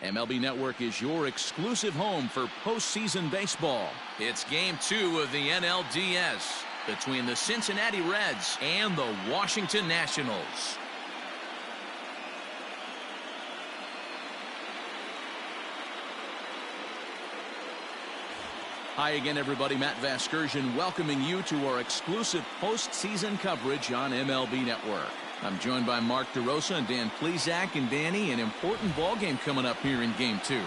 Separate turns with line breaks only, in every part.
MLB Network is your exclusive home for postseason baseball. It's Game 2 of the NLDS between the Cincinnati Reds and the Washington Nationals. Hi again, everybody. Matt Vasgersian welcoming you to our exclusive postseason coverage on MLB Network. I'm joined by Mark DeRosa and Dan Plesac. And Danny, an important ball game coming up here in Game 2.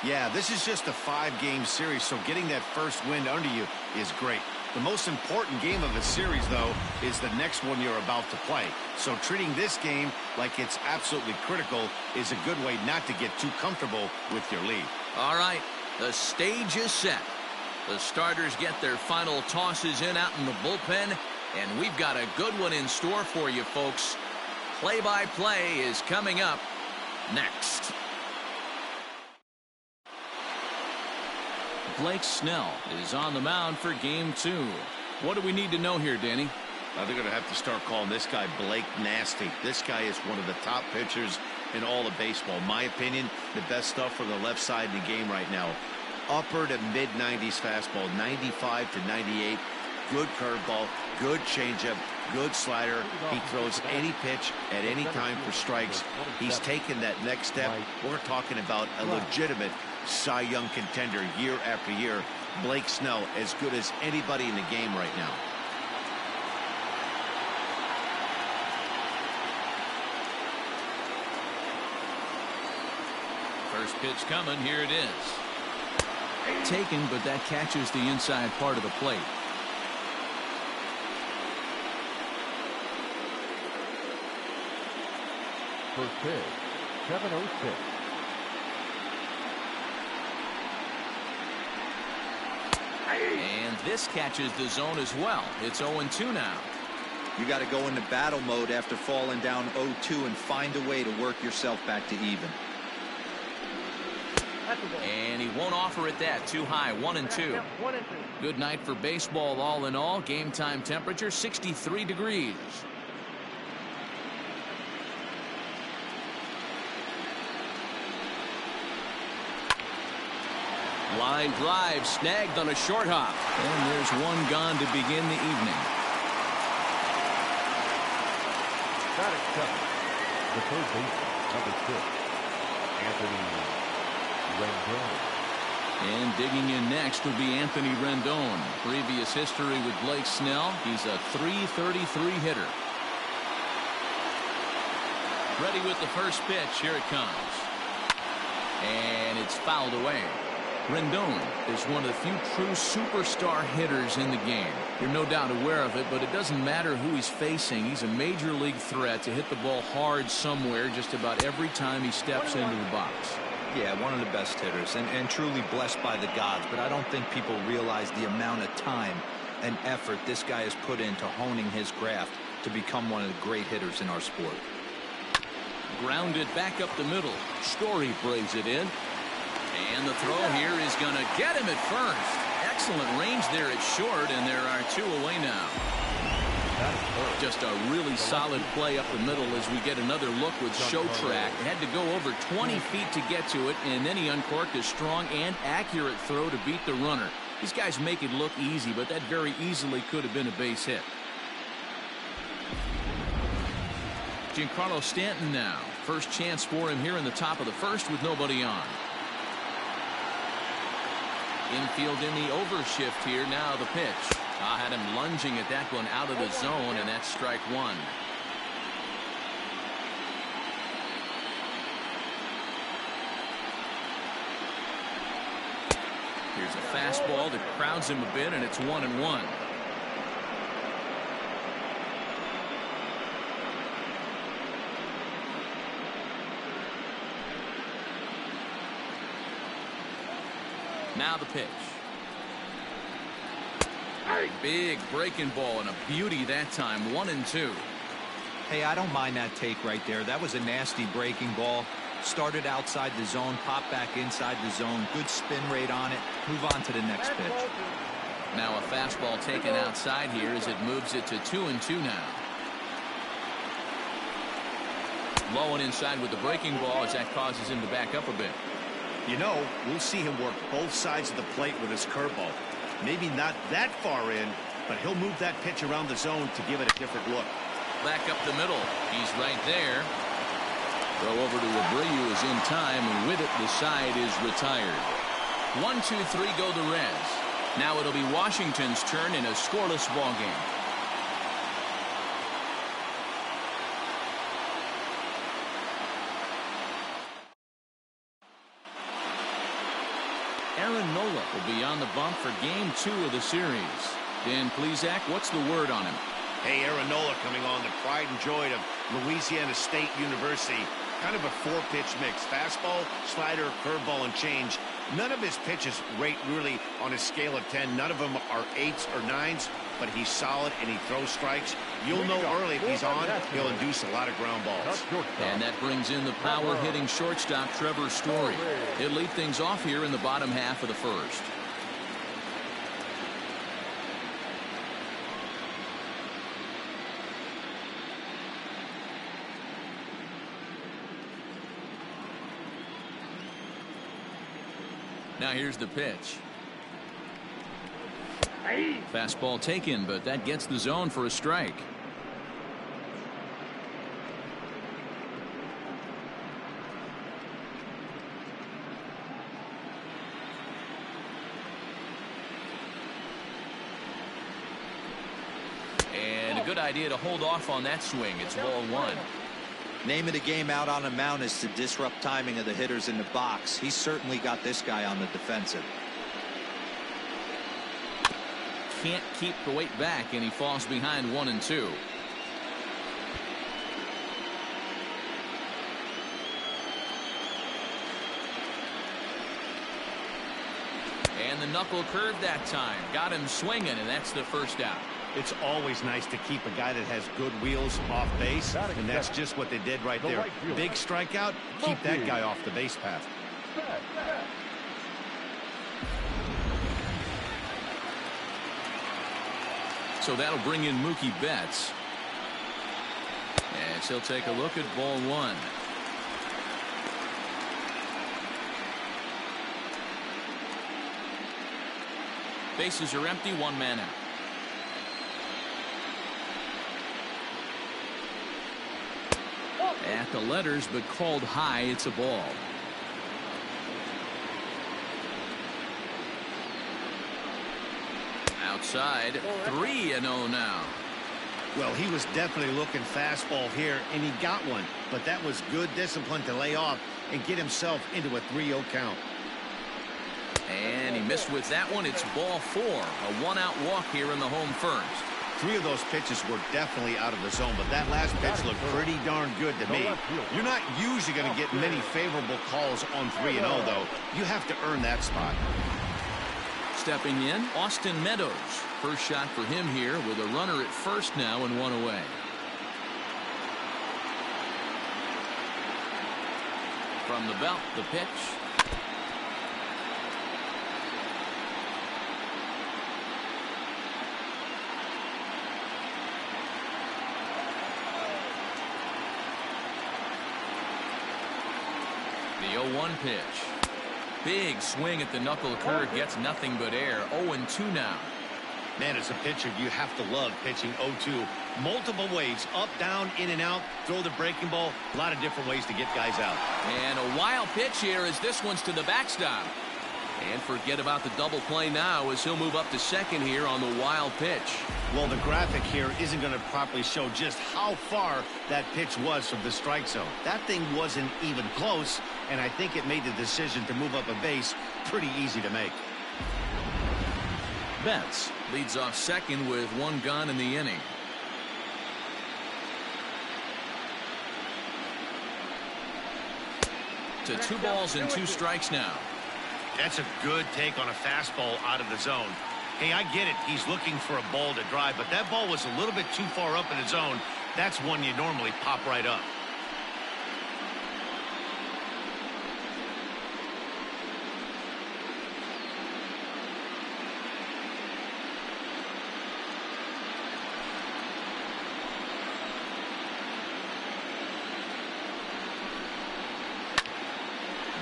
Yeah, this is just a 5-game series, so getting that first win under you is great. The most important game of the series, though, is the next one you're about to play. So treating this game like it's absolutely critical is a good way not to get too comfortable with your lead. All right, the stage is set. The starters get their final tosses in out in the bullpen, and we've got a good one in store for you, folks. Play-by-play is coming up next. Blake Snell is on the mound for Game 2. What do we need to know here, Danny? They're going to have to start calling this guy Blake Nasty. This guy is one of the top pitchers in all of baseball. In my opinion, the best stuff from the left side in the game right now. Upper to mid-90s fastball, 95 to 98. Good curveball, good changeup, good slider. He throws any pitch at any time for strikes. He's taken that next step. We're talking about a legitimate Cy Young contender year after year. Blake Snell, as good as anybody in the game right now.
First pitch coming. Here it is. Taken, but that catches the inside part of the plate.
First pitch, 7-0-6.
And this catches the zone as well. It's 0-2 now.
You got to go into battle mode after falling down 0-2 and find a way to work yourself back to even.
And he won't offer it that. Too high. 1-2. Good night for baseball all in all. Game time temperature 63 degrees. Line drive snagged on a short hop. And there's one gone to begin the evening.
Batting seven, the third baseman, number 6, Anthony Rendon.
And digging in next will be Anthony Rendon. Previous history with Blake Snell. He's a .333 hitter. Ready with the first pitch. Here it comes. And it's fouled away. Rendon is one of the few true superstar hitters in the game. You're no doubt aware of it, but it doesn't matter who he's facing. He's a major league threat to hit the ball hard somewhere just about every time he steps into the box.
Yeah, one of the best hitters and truly blessed by the gods, but I don't think people realize the amount of time and effort this guy has put into honing his craft to become one of the great hitters in our sport.
Grounded back up the middle. Story braves it in. And the throw here is going to get him at first. Excellent range there at short, and there are 2 away now. Just a really solid play up the middle as we get another look with Show Track. Had to go over 20 feet to get to it, and then he uncorked a strong and accurate throw to beat the runner. These guys make it look easy, but that very easily could have been a base hit. Giancarlo Stanton now. First chance for him here in the top of the first with nobody on. Infield in the overshift here. Now the pitch. Had him lunging at that one out of the zone, and that's strike 1. Here's a fastball that crowds him a bit, and it's 1-1. Now the pitch. Big breaking ball and a beauty that time. 1-2.
Hey, I don't mind that take right there. That was a nasty breaking ball. Started outside the zone, popped back inside the zone. Good spin rate on it. Move on to the next pitch.
Now a fastball taken outside here as it moves it to 2-2 now. Low and inside with the breaking ball as that causes him to back up a bit.
You know, we'll see him work both sides of the plate with his curveball. Maybe not that far in, but he'll move that pitch around the zone to give it a different look.
Back up the middle. He's right there. Throw over to Abreu is in time, and with it, the side is retired. 1-2-3 go the Reds. Now it'll be Washington's turn in a scoreless ball game. Aaron Nola will be on the bump for game 2 of the series. Dan Plesac, what's the word on him?
Hey, Aaron Nola coming on, the pride and joy of Louisiana State University. Kind of a 4-pitch mix. Fastball, slider, curveball, and change. None of his pitches rate really on a scale of 10. None of them are 8s or 9s, but he's solid and he throws strikes. You'll know early if he's on, he'll induce a lot of ground balls.
And that brings in the power-hitting shortstop Trevor Story. He'll lead things off here in the bottom half of the first. Now here's the pitch. Fastball taken, but that gets the zone for a strike. And a good idea to hold off on that swing. It's ball 1.
Name of the game out on the mound is to disrupt timing of the hitters in the box. He's certainly got this guy on the defensive.
Can't keep the weight back, and he falls behind 1-2. And the knuckle curve that time. Got him swinging, and that's the first out.
It's always nice to keep a guy that has good wheels off base, and that's just what they did right there. Big strikeout, keep that guy off the base path.
So that'll bring in Mookie Betts. As he'll take a look at ball 1. Bases are empty, 1 man out. At the letters, but called high. It's a ball. Outside, 3-0 now.
Well, he was definitely looking fastball here, and he got one. But that was good discipline to lay off and get himself into a 3-0 count.
And he missed with that one. It's ball 4. A 1-out walk here in the home first.
3 of those pitches were definitely out of the zone, but that last pitch looked pretty darn good to me. You're not usually going to get many favorable calls on 3-0, though. You have to earn that spot.
Stepping in, Austin Meadows. First shot for him here with a runner at first now and 1 away. From the belt, the pitch. The 0-1 pitch. Big swing at the knuckle curve, gets nothing but air. 0-2 now.
Man, as a pitcher, you have to love pitching 0-2. Multiple ways, up, down, in and out, throw the breaking ball. A lot of different ways to get guys out.
And a wild pitch here as this one's to the backstop. And forget about the double play now as he'll move up to second here on the wild pitch.
Well, the graphic here isn't going to properly show just how far that pitch was from the strike zone. That thing wasn't even close, and I think it made the decision to move up a base pretty easy to make.
Betts leads off second with 1 gone in the inning. To 2 balls and 2 strikes now.
That's a good take on a fastball out of the zone. Hey, I get it. He's looking for a ball to drive, but that ball was a little bit too far up in the zone. That's one you normally pop right up.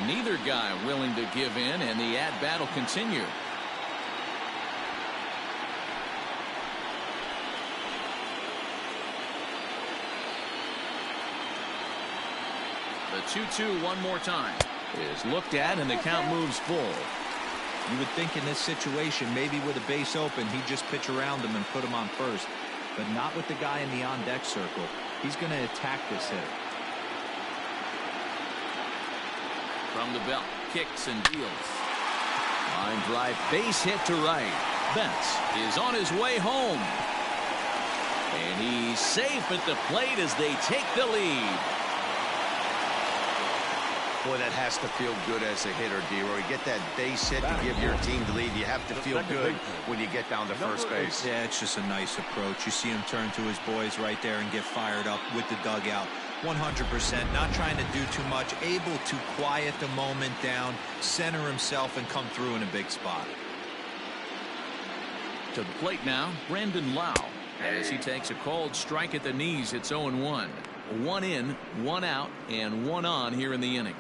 Neither guy willing to give in, and the at-bat will continue. The 2-2 one more time is looked at, and the count moves full.
You would think in this situation, maybe with a base open, he'd just pitch around him and put him on first. But not with the guy in the on-deck circle. He's going to attack this hitter.
From the belt, kicks and deals. Line drive, base hit to right. Betts is on his way home. And he's safe at the plate as they take the lead.
Boy, that has to feel good as a hitter, D-Roy. Get that base hit to give your team the lead. You have to feel good when you get down to first base.
Yeah, it's just a nice approach. You see him turn to his boys right there and get fired up with the dugout. 100%, not trying to do too much, able to quiet the moment down, center himself, and come through in a big spot.
To the plate now, Brandon Lau. As he takes a cold strike at the knees, it's 0-1. 1 in, 1 out, and 1 on here in the inning.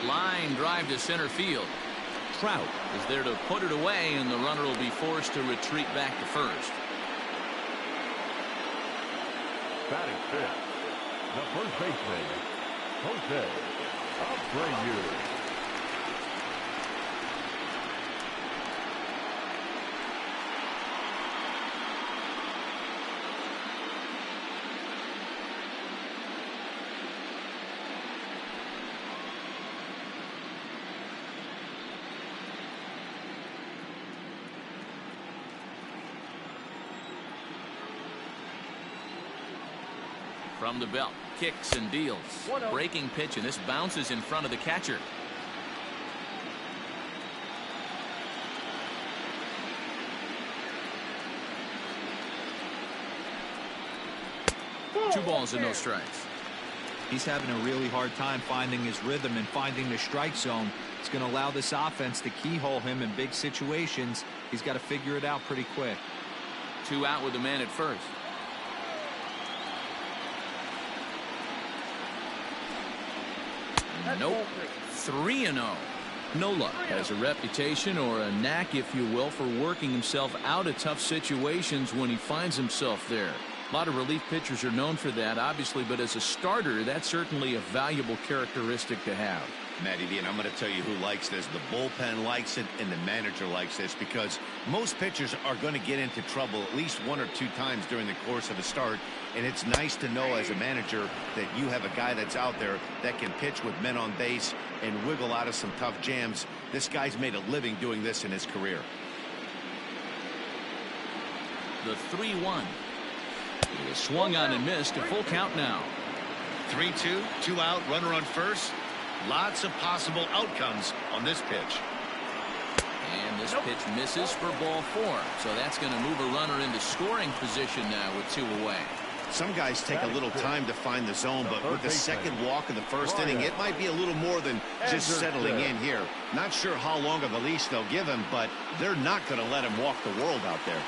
Line drive to center field. Trout is there to put it away, and the runner will be forced to retreat back to first.
Batting fifth, the first baseman, Jose Abreu.
From the belt, kicks and deals. Breaking pitch, and this bounces in front of the catcher. Two balls and no strikes.
He's having a really hard time finding his rhythm and finding the strike zone. It's going to allow this offense to keyhole him in big situations. He's got to figure it out pretty quick.
2 out with the man at first. Nope. 3-0. Nola has a reputation, or a knack, if you will, for working himself out of tough situations when he finds himself there. A lot of relief pitchers are known for that, obviously, but as a starter, that's certainly a valuable characteristic to have.
Matty V, and I'm going to tell you who likes this. The bullpen likes it, and the manager likes this, because most pitchers are going to get into trouble at least 1 or 2 times during the course of a start, and it's nice to know as a manager that you have a guy that's out there that can pitch with men on base and wiggle out of some tough jams. This guy's made a living doing this in his career.
The 3-1. He is swung on and missed. A full count now.
3-2, 2 out, runner on first. Lots of possible outcomes on this pitch.
And this pitch misses for ball 4. So that's going to move a runner into scoring position now with 2 away.
Some guys take a little time to find the zone, but with the second walk of the first inning, it might be a little more than just settling in here. Not sure how long of a leash they'll give him, but they're not going to let him walk the world out there.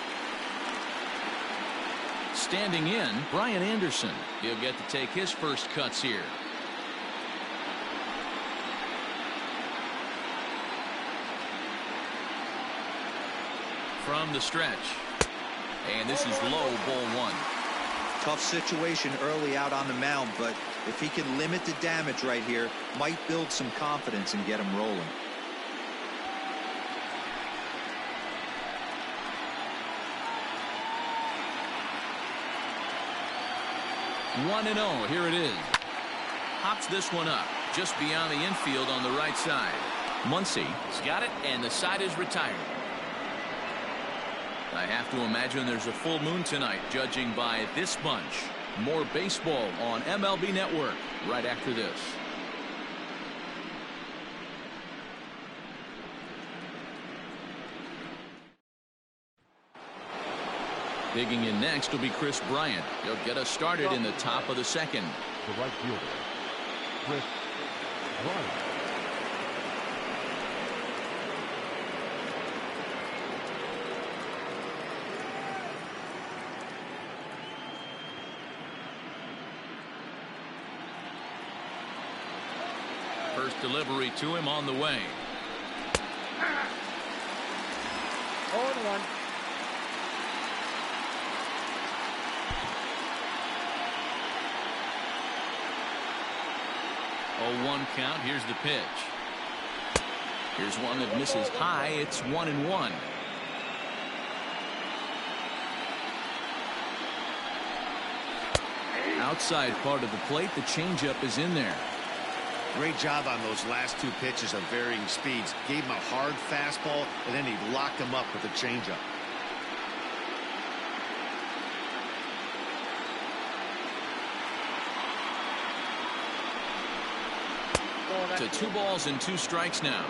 Standing in, Brian Anderson. He'll get to take his first cuts here. From the stretch. And this is low, ball 1.
Tough situation early out on the mound, but if he can limit the damage right here, might build some confidence and get him rolling.
1-0. Here it is. Hops this one up just beyond the infield on the right side. Muncy's got it, and the side is retired. I have to imagine there's a full moon tonight, judging by this bunch. More baseball on MLB Network right after this. Digging in next will be Chris Bryant. He'll get us started in the top of the second.
The right fielder, Chris Bryant.
First delivery to him on the way.
0-1.
0-1 count. Here's the pitch. Here's one that misses high. It's 1-1. Outside part of the plate. The changeup is in there.
Great job on those last two pitches of varying speeds. Gave him a hard fastball, and then he locked him up with a changeup.
To 2 balls and 2 strikes now.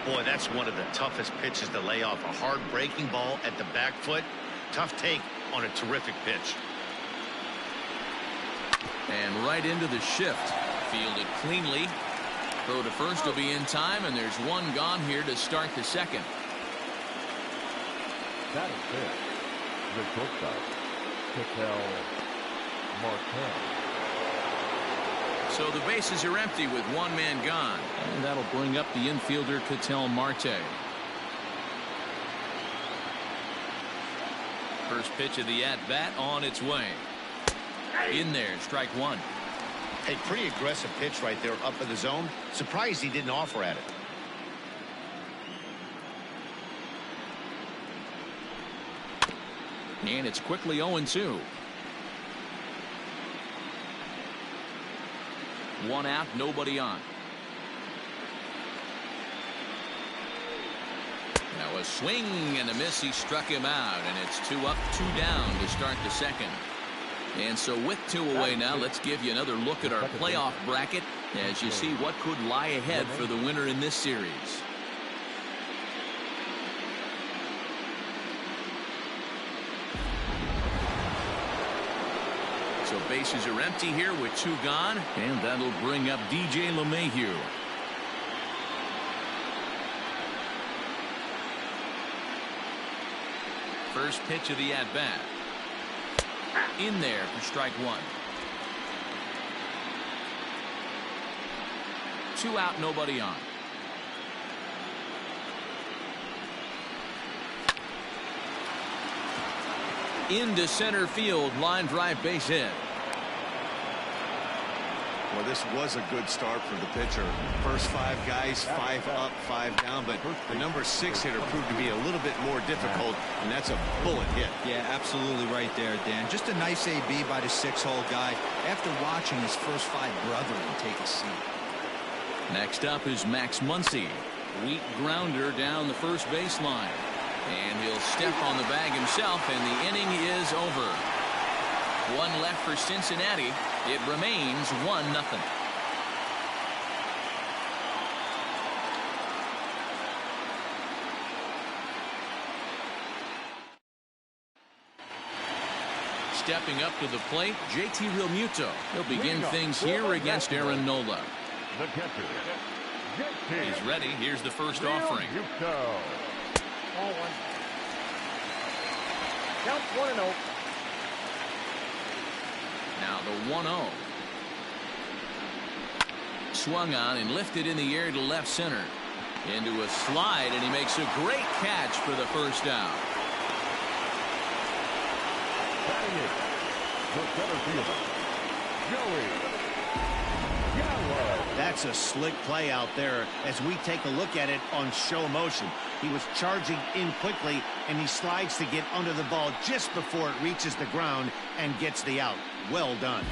Boy, that's one of the toughest pitches to lay off. A hard breaking ball at the back foot. Tough take on a terrific pitch.
And right into the shift. Fielded cleanly. Throw to first will be in time, and there's one gone here to start the second.
That is it. The shortstop, Martel.
So the bases are empty with one man gone. And that'll bring up the infielder, Ketel Marte. First pitch of the at-bat on its way. In there, strike one.
Hey, pretty aggressive pitch right there up in the zone. Surprised he didn't offer at it.
And it's quickly 0-2. 1 out, nobody on. Now a swing and a miss. He struck him out, and it's 2 up, 2 down to start the second. And so with 2 away now, let's give you another look at our playoff bracket as you see what could lie ahead for the winner in this series. So bases are empty here with 2 gone, and that'll bring up DJ LeMahieu. First pitch of the at-bat. In there for strike one. 2 out, nobody on. Into center field, line drive, base hit.
Well, this was a good start for the pitcher. First 5 guys, 5 up, 5 down, but the number 6 hitter proved to be a little bit more difficult, and that's a bullet hit.
Yeah, absolutely right there, Dan. Just a nice AB by the 6-hole guy after watching his first 5 brethren take a seat.
Next up is Max Muncy. Weak grounder down the first baseline. And he'll step on the bag himself, and the inning is over. 1 left for Cincinnati. It remains 1-0. Stepping up to the plate, JT Realmuto. He'll begin things here against Aaron Nola.
The catcher, JT.
He's ready. Here's the first offering.
Realmuto.
0-1. Count 1-0.
Now the 1-0. Swung on and lifted in the air to left center. Into a slide, and he makes a great catch for the first out.
Batting it, the center fielder, Joey Gallo.
That's a slick play out there as we take a look at it on show motion. He was charging in quickly, and he slides to get under the ball just before it reaches the ground and gets the out. Well done.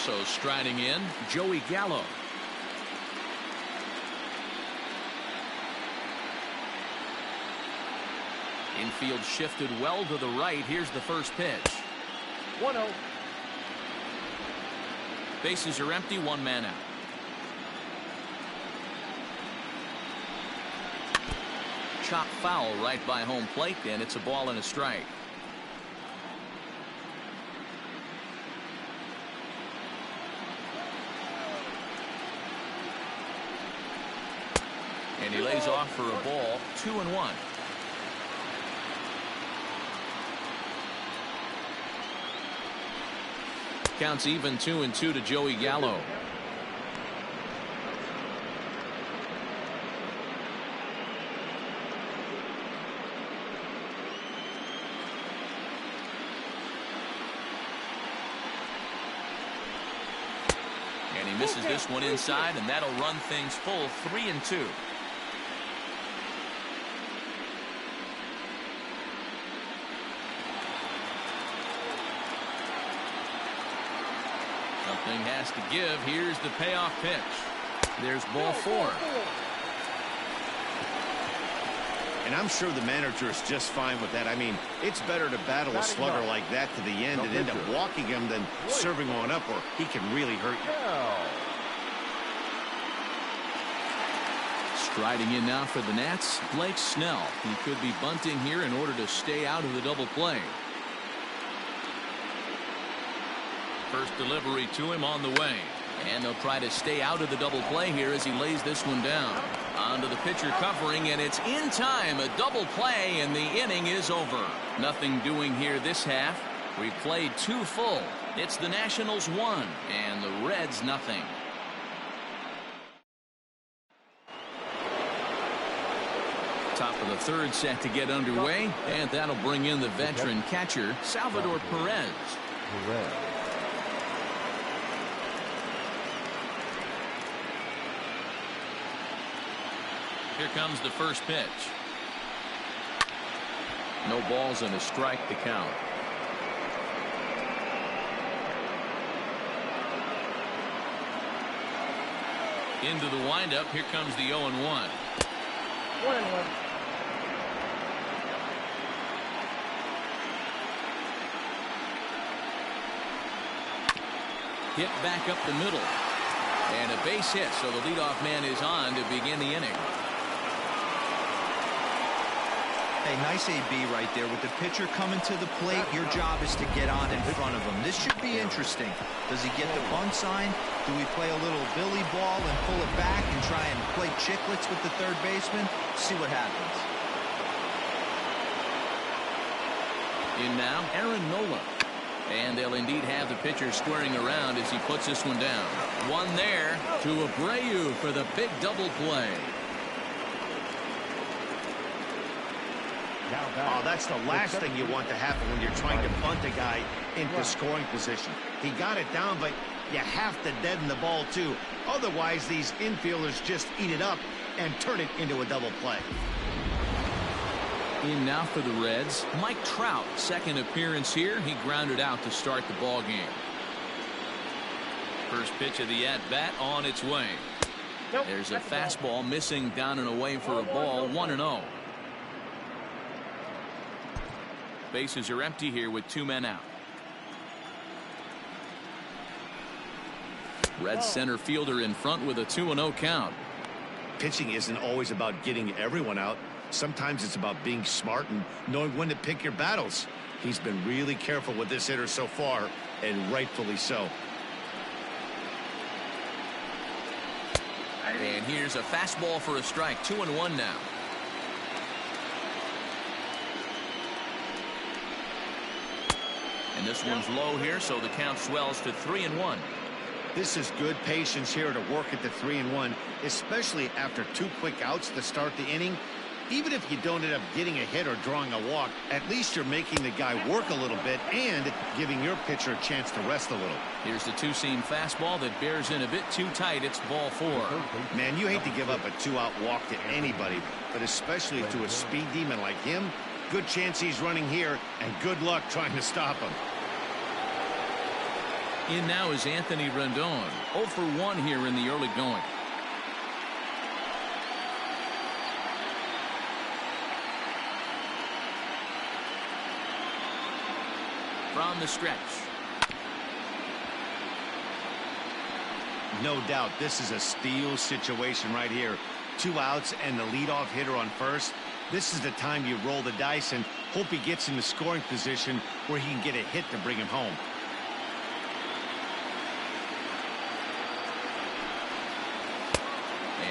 So striding in, Joey Gallo. Infield shifted well to the right. Here's the first pitch.
1-0.
Bases are empty, 1 man out. Chop foul right by home plate, and it's a ball and a strike. And he lays off for a ball, 2-1. Counts even 2-2 to Joey Gallo. And he misses this one inside, and that'll run things full 3-2. Something has to give. Here's the payoff pitch. There's ball 4.
And I'm sure the manager is just fine with that. I mean, it's better to battle a slugger like that to the end and end up walking him than serving on up, or he can really hurt you.
Striding in now for the Nats, Blake Snell. He could be bunting here in order to stay out of the double play. First delivery to him on the way. And they'll try to stay out of the double play here as he lays this one down. Onto the pitcher covering, and it's in time. A double play, and the inning is over. Nothing doing here this half. We've played 2 full. It's the Nationals 1 and the Reds nothing. Top of the 3rd set to get underway, and that'll bring in the veteran catcher, Salvador Perez. Here comes the first pitch. No balls and a strike to count. Into the windup. Here comes the 0-1.
1-1.
Hit back up the middle. And a base hit, so the leadoff man is on to begin the inning.
Hey, nice AB right there. With the pitcher coming to the plate, your job is to get on in front of him. This should be interesting. Does he get the bunt sign? Do we play a little billy ball and pull it back and try and play chicklets with the third baseman? See what happens.
In now, Aaron Nola. And they'll indeed have the pitcher squaring around as he puts this one down. One there to Abreu for the big double play.
Oh, that's the last thing you want to happen when you're trying to bunt a guy into scoring position. He got it down, but you have to deaden the ball too. Otherwise, these infielders just eat it up and turn it into a double play.
In now for the Reds, Mike Trout. Second appearance here. He grounded out to start the ball game. First pitch of the at-bat on its way. There's a fastball missing down and away for a ball. 1-0. Bases are empty here with 2 men out. Red center fielder in front with a 2-0 count.
Pitching isn't always about getting everyone out. Sometimes it's about being smart and knowing when to pick your battles. He's been really careful with this hitter so far, and rightfully so.
And here's a fastball for a strike. 2-1 now. And this one's low here, so the count swells to 3-1.
This is good patience here to work at the 3-1, especially after 2 quick outs to start the inning. Even if you don't end up getting a hit or drawing a walk, at least you're making the guy work a little bit and giving your pitcher a chance to rest a little.
Here's the 2-seam fastball that bears in a bit too tight. It's ball 4.
Man, you hate to give up a 2-out walk to anybody, but especially to a speed demon like him. Good chance he's running here, and good luck trying to stop him.
In now is Anthony Rendon. 0 for 1 here in the early going. From the stretch.
No doubt this is a steal situation right here. 2 outs and the leadoff hitter on first. This is the time you roll the dice and hope he gets in the scoring position where he can get a hit to bring him home.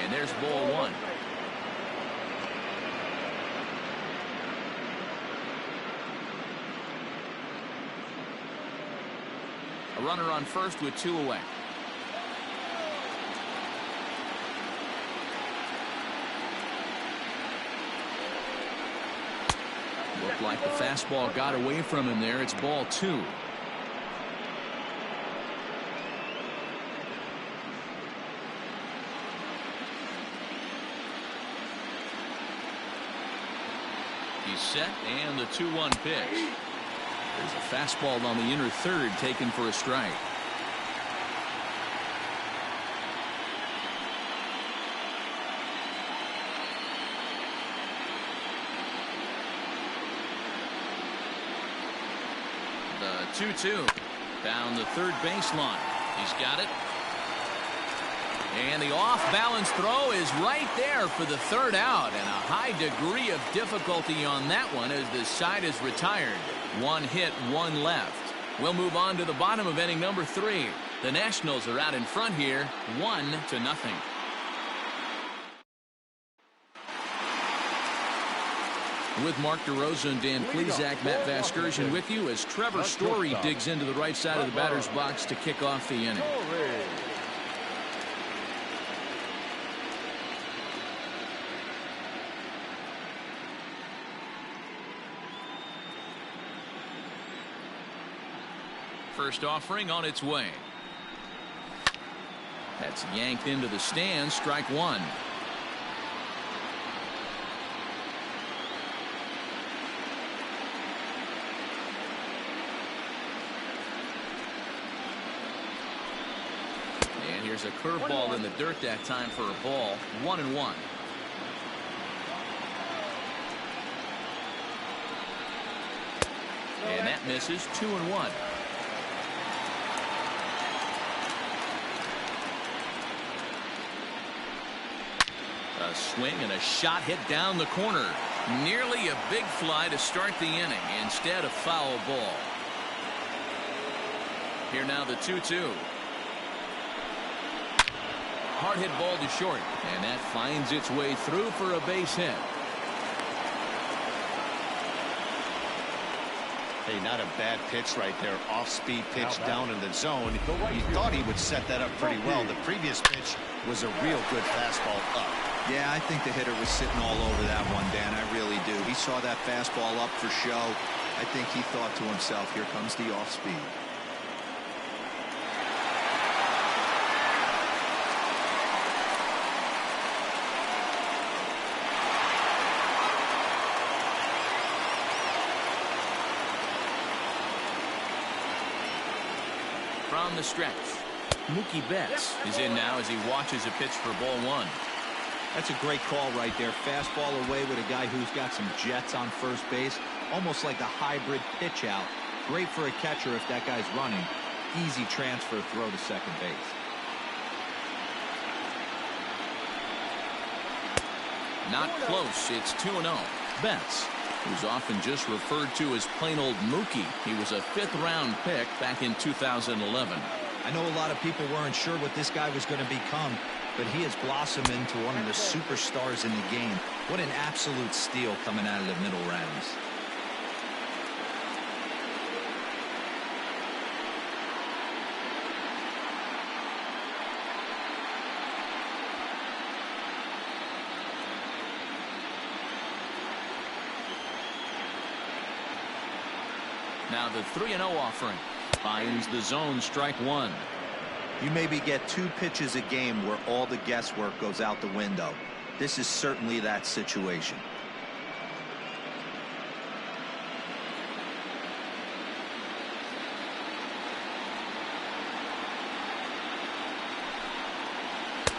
And there's ball 1. A runner on first with 2 away. Looked like the fastball got away from him there. It's ball 2. He's set, and the 2-1 pitch. There's a fastball on the inner third taken for a strike. The 2-2 down the third baseline. He's got it. And the off-balance throw is right there for the third out, and a high degree of difficulty on that one as the side is retired. 1 hit, 1 left. We'll move on to the bottom of inning number 3. The Nationals are out in front here, 1-0. With Mark DeRosa and Dan Plesac, Matt Vasgersian with you as Trevor Story digs into the right side of the batter's box to kick off the inning. First offering on its way. That's yanked into the stands. Strike 1. And here's a curveball in the dirt that time for a ball. 1-1. And that misses. 2-1. A swing and a shot hit down the corner. Nearly a big fly to start the inning. Instead, a foul ball. Here now the 2-2. Hard hit ball to short. And that finds its way through for a base hit.
Hey, not a bad pitch right there. Off-speed pitch down in the zone. He thought he would set that up pretty well. The previous pitch was a real good fastball up.
Yeah, I think the hitter was sitting all over that one, Dan. I really do. He saw that fastball up for show. I think he thought to himself, here comes the off-speed.
From the stretch, Mookie Betts is in now as he watches a pitch for ball 1.
That's a great call right there. Fastball away with a guy who's got some jets on first base. Almost like a hybrid pitch out. Great for a catcher if that guy's running. Easy transfer throw to second base.
Not close. It's 2-0. Betts, who's often just referred to as plain old Mookie. He was a 5th-round pick back in 2011.
I know a lot of people weren't sure what this guy was going to become, but he has blossomed into one of the superstars in the game. What an absolute steal coming out of the middle rounds.
Now the 3-0 offering finds the zone. Strike 1.
You maybe get 2 pitches a game where all the guesswork goes out the window. This is certainly that situation.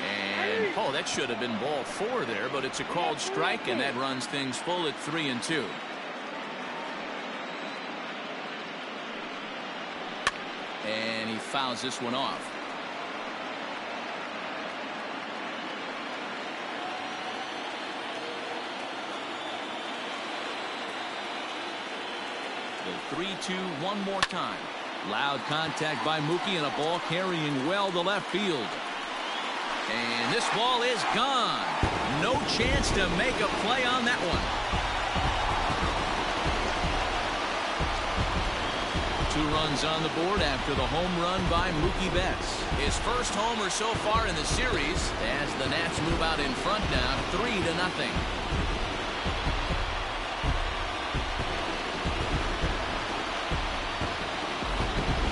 And oh, that should have been ball 4 there, but it's a called strike, and that runs things full at 3-2. And he fouls this one off. The 3-2 one more time. Loud contact by Mookie and a ball carrying well to left field. And this ball is gone. No chance to make a play on that one. 2 runs on the board after the home run by Mookie Betts. His first homer so far in the series as the Nats move out in front now 3-0.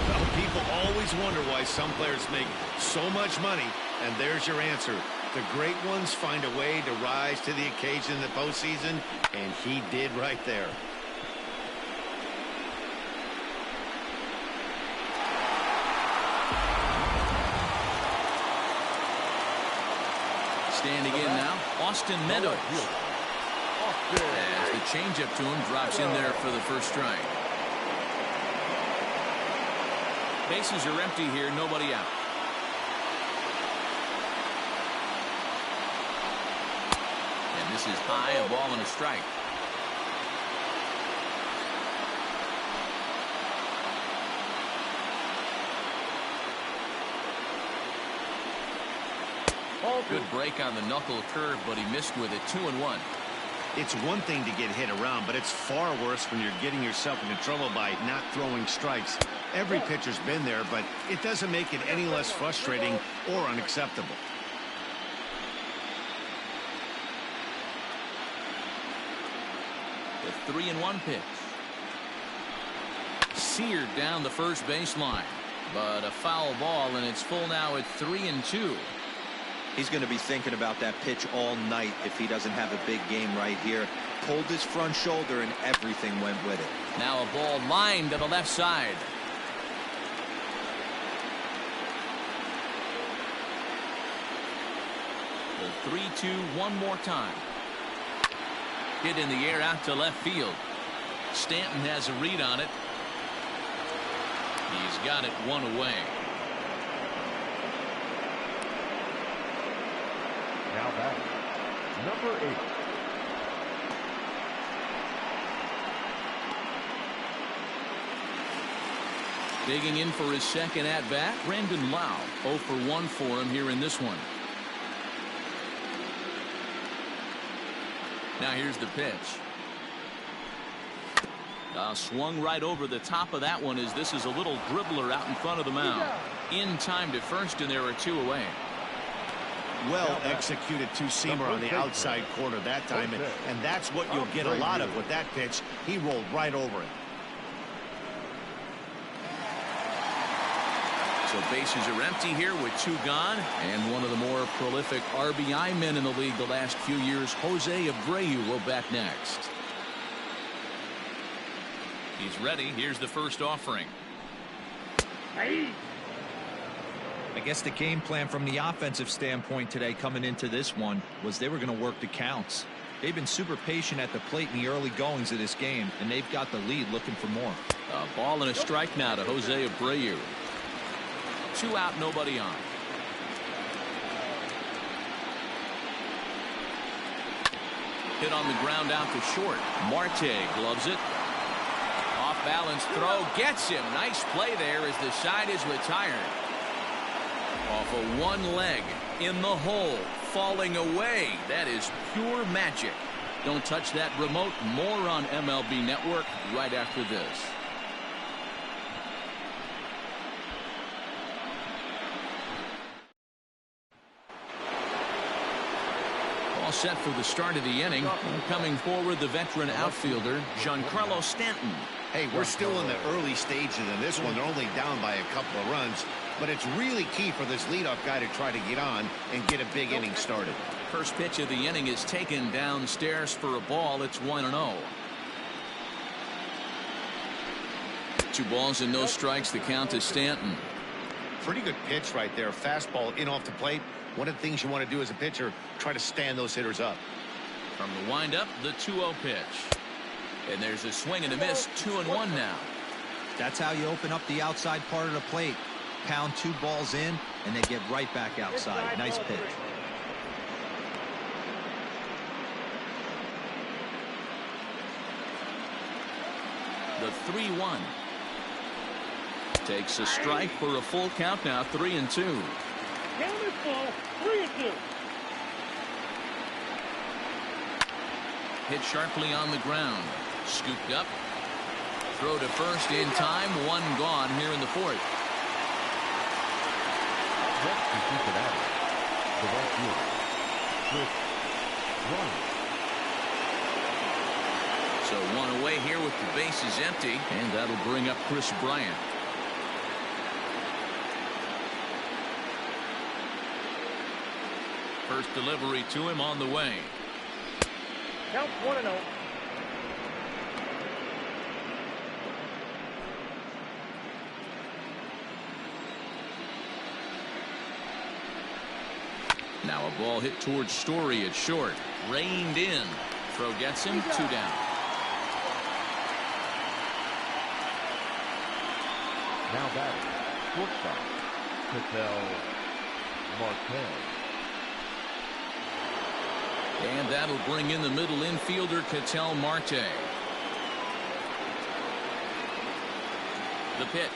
Well, people always wonder why some players make so much money, and there's your answer. The great ones find a way to rise to the occasion in the postseason, and he did right there.
Standing in now, Austin Meadows. As the changeup to him drops in there for the first strike. Bases are empty here, nobody out. And this is high, a ball and a strike. Good break on the knuckle curve, but he missed with it. 2-1.
It's one thing to get hit around, but it's far worse when you're getting yourself into trouble by not throwing strikes. Every pitcher's been there, but it doesn't make it any less frustrating or unacceptable.
The 3-1 pitch. Seared down the first baseline, but a foul ball, and it's full now at 3-2.
He's going to be thinking about that pitch all night if he doesn't have a big game right here. Pulled his front shoulder and everything went with it.
Now a ball lined to the left side. The 3-2 one more time. Hit in the air out to left field. Stanton has a read on it. He's got it one away.
Now batting, number 8.
Digging in for his second at-bat, Brandon Lau. 0 for 1 for him here in this one. Now here's the pitch. Swung right over the top of that one as this is a little dribbler out in front of the mound. In time to first, and there are 2 away.
Well executed two-seamer on the outside corner that time, and that's what you'll get a lot of with that pitch. He rolled right over it.
So bases are empty here with 2 gone, and one of the more prolific RBI men in the league the last few years, Jose Abreu, will bat next. He's ready. Here's the first offering.
I guess the game plan from the offensive standpoint today coming into this one was they were going to work the counts. They've been super patient at the plate in the early goings of this game, and they've got the lead looking for more.
A ball and a strike now to Jose Abreu. 2 out, nobody on. Hit on the ground out to short. Marte gloves it. Off balance throw gets him. Nice play there as the side is retired. Off of one leg in the hole, falling away. That is pure magic. Don't touch that remote. More on MLB Network right after this. All set for the start of the inning. Coming forward, the veteran outfielder, Giancarlo Stanton.
Hey, we're still in the early stages of this one. They're only down by a couple of runs, but it's really key for this leadoff guy to try to get on and get a big inning started.
First pitch of the inning is taken downstairs for a ball. It's 1-0. 2 balls and no strikes. The count to Stanton.
Pretty good pitch right there. Fastball in off the plate. One of the things you want to do as a pitcher, try to stand those hitters up.
From the windup, the 2-0 pitch. And there's a swing and a miss. 2-1 now.
That's how you open up the outside part of the plate. Pound 2 balls in, and they get right back outside. Nice pitch.
The 3-1. Takes a strike for a full count now. 3-2.
Count is full. 3-2.
Hit sharply on the ground. Scooped up. Throw to first in time. 1 gone here in the 4th.
Next to Cincinnati, the right fielder, Chris Bryant.
So 1 away here with the bases empty, and that'll bring up Chris Bryant. First delivery to him on the way.
Count 1-0.
Now a ball hit towards Story at short. Reined in. Throw gets him. 2 down.
Now batting, shortstop, Cattell Marquez.
And that'll bring in the middle infielder, Cattell Marte. The pitch.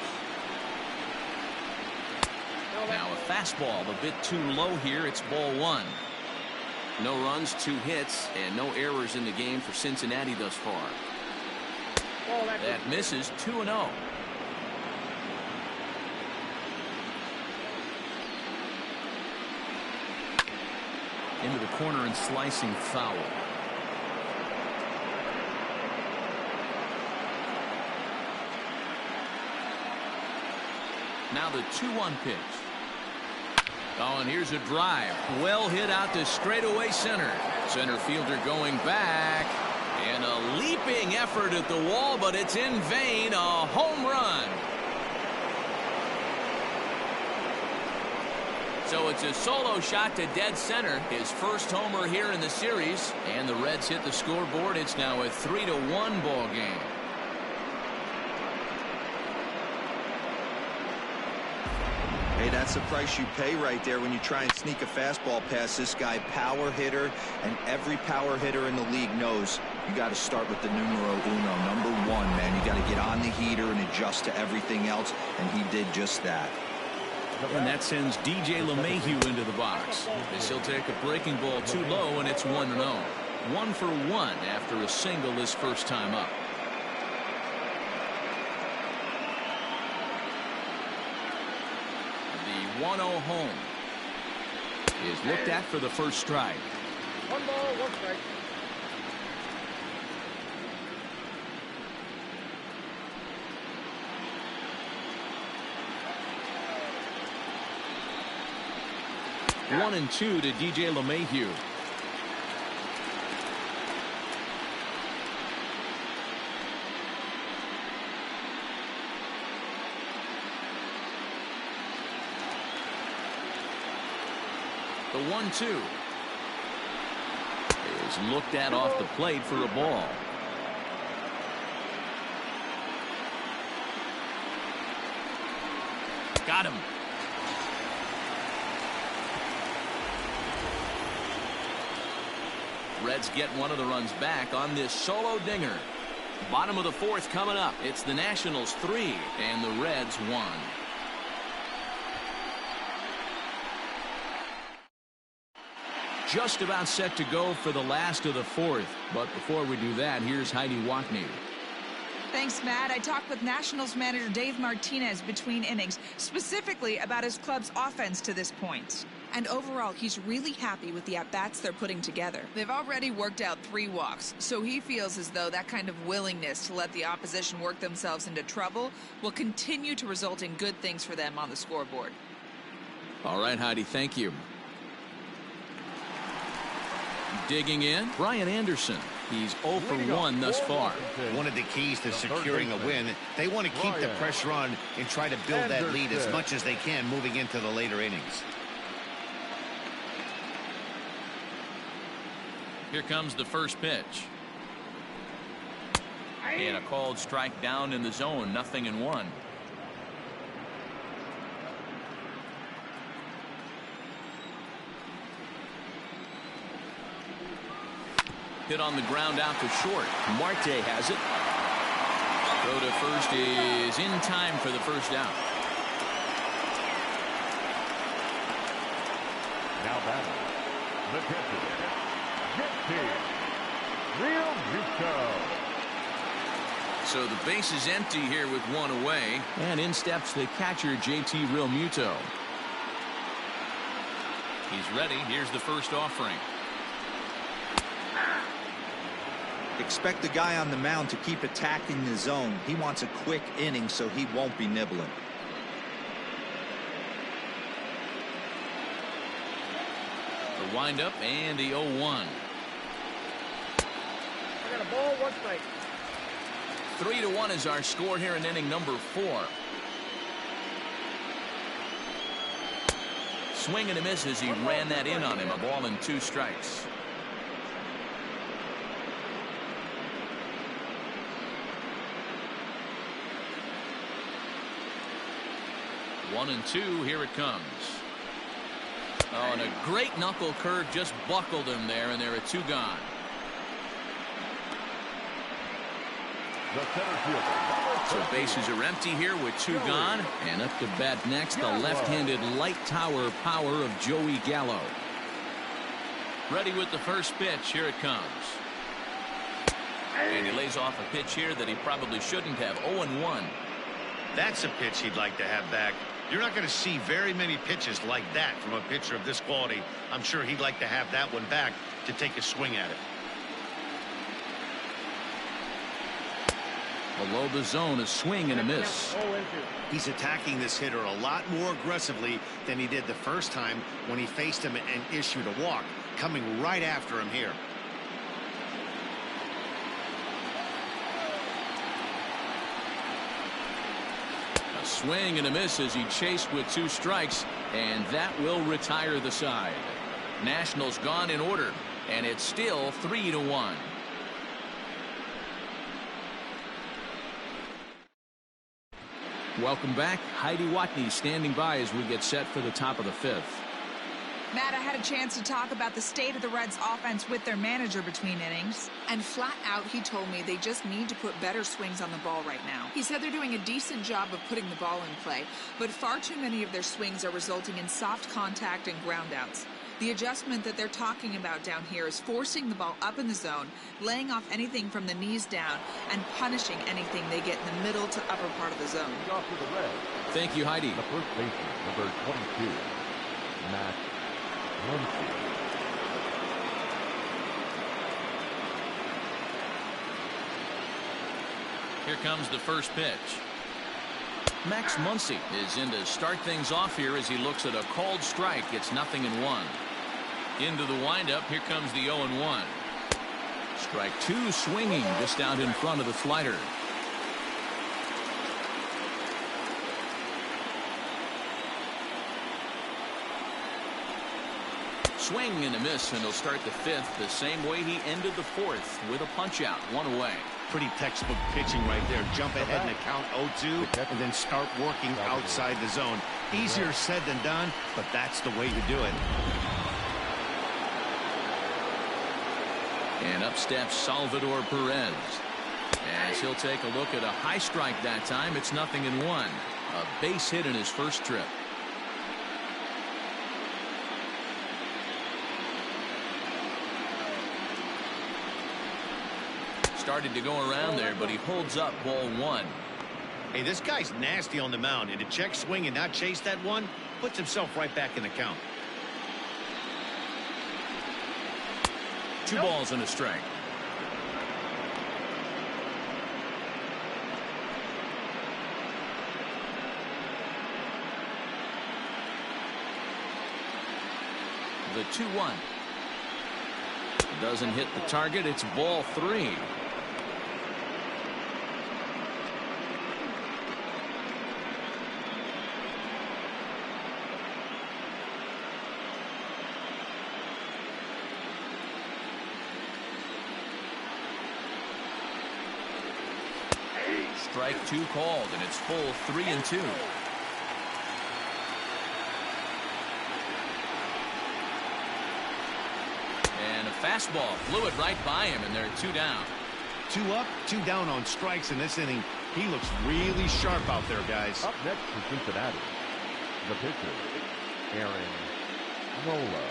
Now a fastball a bit too low here. It's ball 1. No runs, 2 hits, and no errors in the game for Cincinnati thus far. That misses. 2-0. Into the corner and slicing foul. Now the 2-1 pitch. Oh, and here's a drive. Well hit out to straightaway center. Center fielder going back. And a leaping effort at the wall, but it's in vain. A home run. So it's a solo shot to dead center. His first homer here in the series. And the Reds hit the scoreboard. It's now a 3-1 ball game.
Hey, that's the price you pay right there when you try and sneak a fastball past this guy. Power hitter, and every power hitter in the league knows you got to start with the numero uno, number 1, man. You got to get on the heater and adjust to everything else, and he did just that.
And that sends DJ LeMahieu into the box. As he'll take a breaking ball too low, and it's 1-0. 1 for 1 after a single his first time up. The 1-0 home is looked at for the first strike.
1 ball, 1 strike.
One and 2 to DJ LeMahieu. The 1-2 is looked at off the plate for a ball. Got him. Reds get one of the runs back on this solo dinger. Bottom of the 4th coming up. It's the Nationals 3 and the Reds 1. Just about set to go for the last of the 4th. But before we do that, here's Heidi Watney.
Thanks, Matt. I talked with Nationals manager Dave Martinez between innings, specifically about his club's offense to this point. And overall, he's really happy with the at-bats they're putting together. They've already worked out 3 walks, so he feels as though that kind of willingness to let the opposition work themselves into trouble will continue to result in good things for them on the scoreboard.
All right, Heidi, thank you. Digging in, Brian Anderson. He's 0 for 1 thus far.
One of the keys to securing a win, they want to keep the pressure on and try to build that lead as much as they can moving into the later innings.
Here comes the first pitch. And a called strike down in the zone, 0-1. Hit on the ground out to short. Marte has it. Throw to first is in time for the first out.
Now batting, the catcher, Real Muto.
So the base is empty here with 1 away. And in steps the catcher, JT Realmuto. He's ready. Here's the first offering.
Expect the guy on the mound to keep attacking the zone. He wants a quick inning, so he won't be nibbling.
The windup and the 0-1.
I got a ball, 1 strike.
3-1 is our score here in inning number 4. Swing and a miss as he ran that in on him. A ball and 2 strikes. One and 2, here it comes. Oh, and a great knuckle curve just buckled him there, and there are 2 gone.
The center fielder.
So bases are empty here with 2 gone. And up to bat next, the left-handed light tower power of Joey Gallo. Ready with the first pitch. Here it comes. And he lays off a pitch here that he probably shouldn't have. 0-1.
That's a pitch he'd like to have back. You're not going to see very many pitches like that from a pitcher of this quality. I'm sure he'd like to have that one back to take a swing at it.
Below the zone, a swing and a miss.
He's attacking this hitter a lot more aggressively than he did the first time when he faced him and issued a walk. Coming right after him here.
A swing and a miss as he chased with 2 strikes, and that will retire the side. Nationals gone in order, and it's still 3-1. Welcome back. Heidi Watney standing by as we get set for the top of the 5th.
Matt, I had a chance to talk about the state of the Reds offense with their manager between innings, and flat out he told me they just need to put better swings on the ball right now. He said they're doing a decent job of putting the ball in play, but far too many of their swings are resulting in soft contact and groundouts. The adjustment that they're talking about down here is forcing the ball up in the zone, laying off anything from the knees down, and punishing anything they get in the middle to upper part of the zone.
Off for the Reds.
Thank you, Heidi.
The first baseman, number 22, Matt Muncy.
Here comes the first pitch. Max Muncy is in to start things off here as he looks at a called strike. It's 0-1. Into the windup. Here comes the 0-1. Strike 2 swinging just out in front of the slider. Swing and a miss, and he'll start the 5th the same way he ended the 4th with a punch out, 1 away.
Pretty textbook pitching right there. Jump ahead in the count 0-2 and then start working outside the zone. Easier said than done, but that's the way to do it.
And up steps Salvador Perez as he'll take a look at a high strike that time. It's 0-1. A base hit in his first trip. Started to go around there, but he holds up ball 1.
Hey, this guy's nasty on the mound, and to check swing and not chase that one puts himself right back in the count.
2 balls and a strike. The 2-1 doesn't hit the target. It's ball 3. Strike 2 called, and it's full 3-2. And a fastball flew it right by him, and there are 2 down.
2 up, 2 down on strikes in this inning. He looks really sharp out there, guys.
Up next for Cincinnati, the pitcher, Aaron Nola.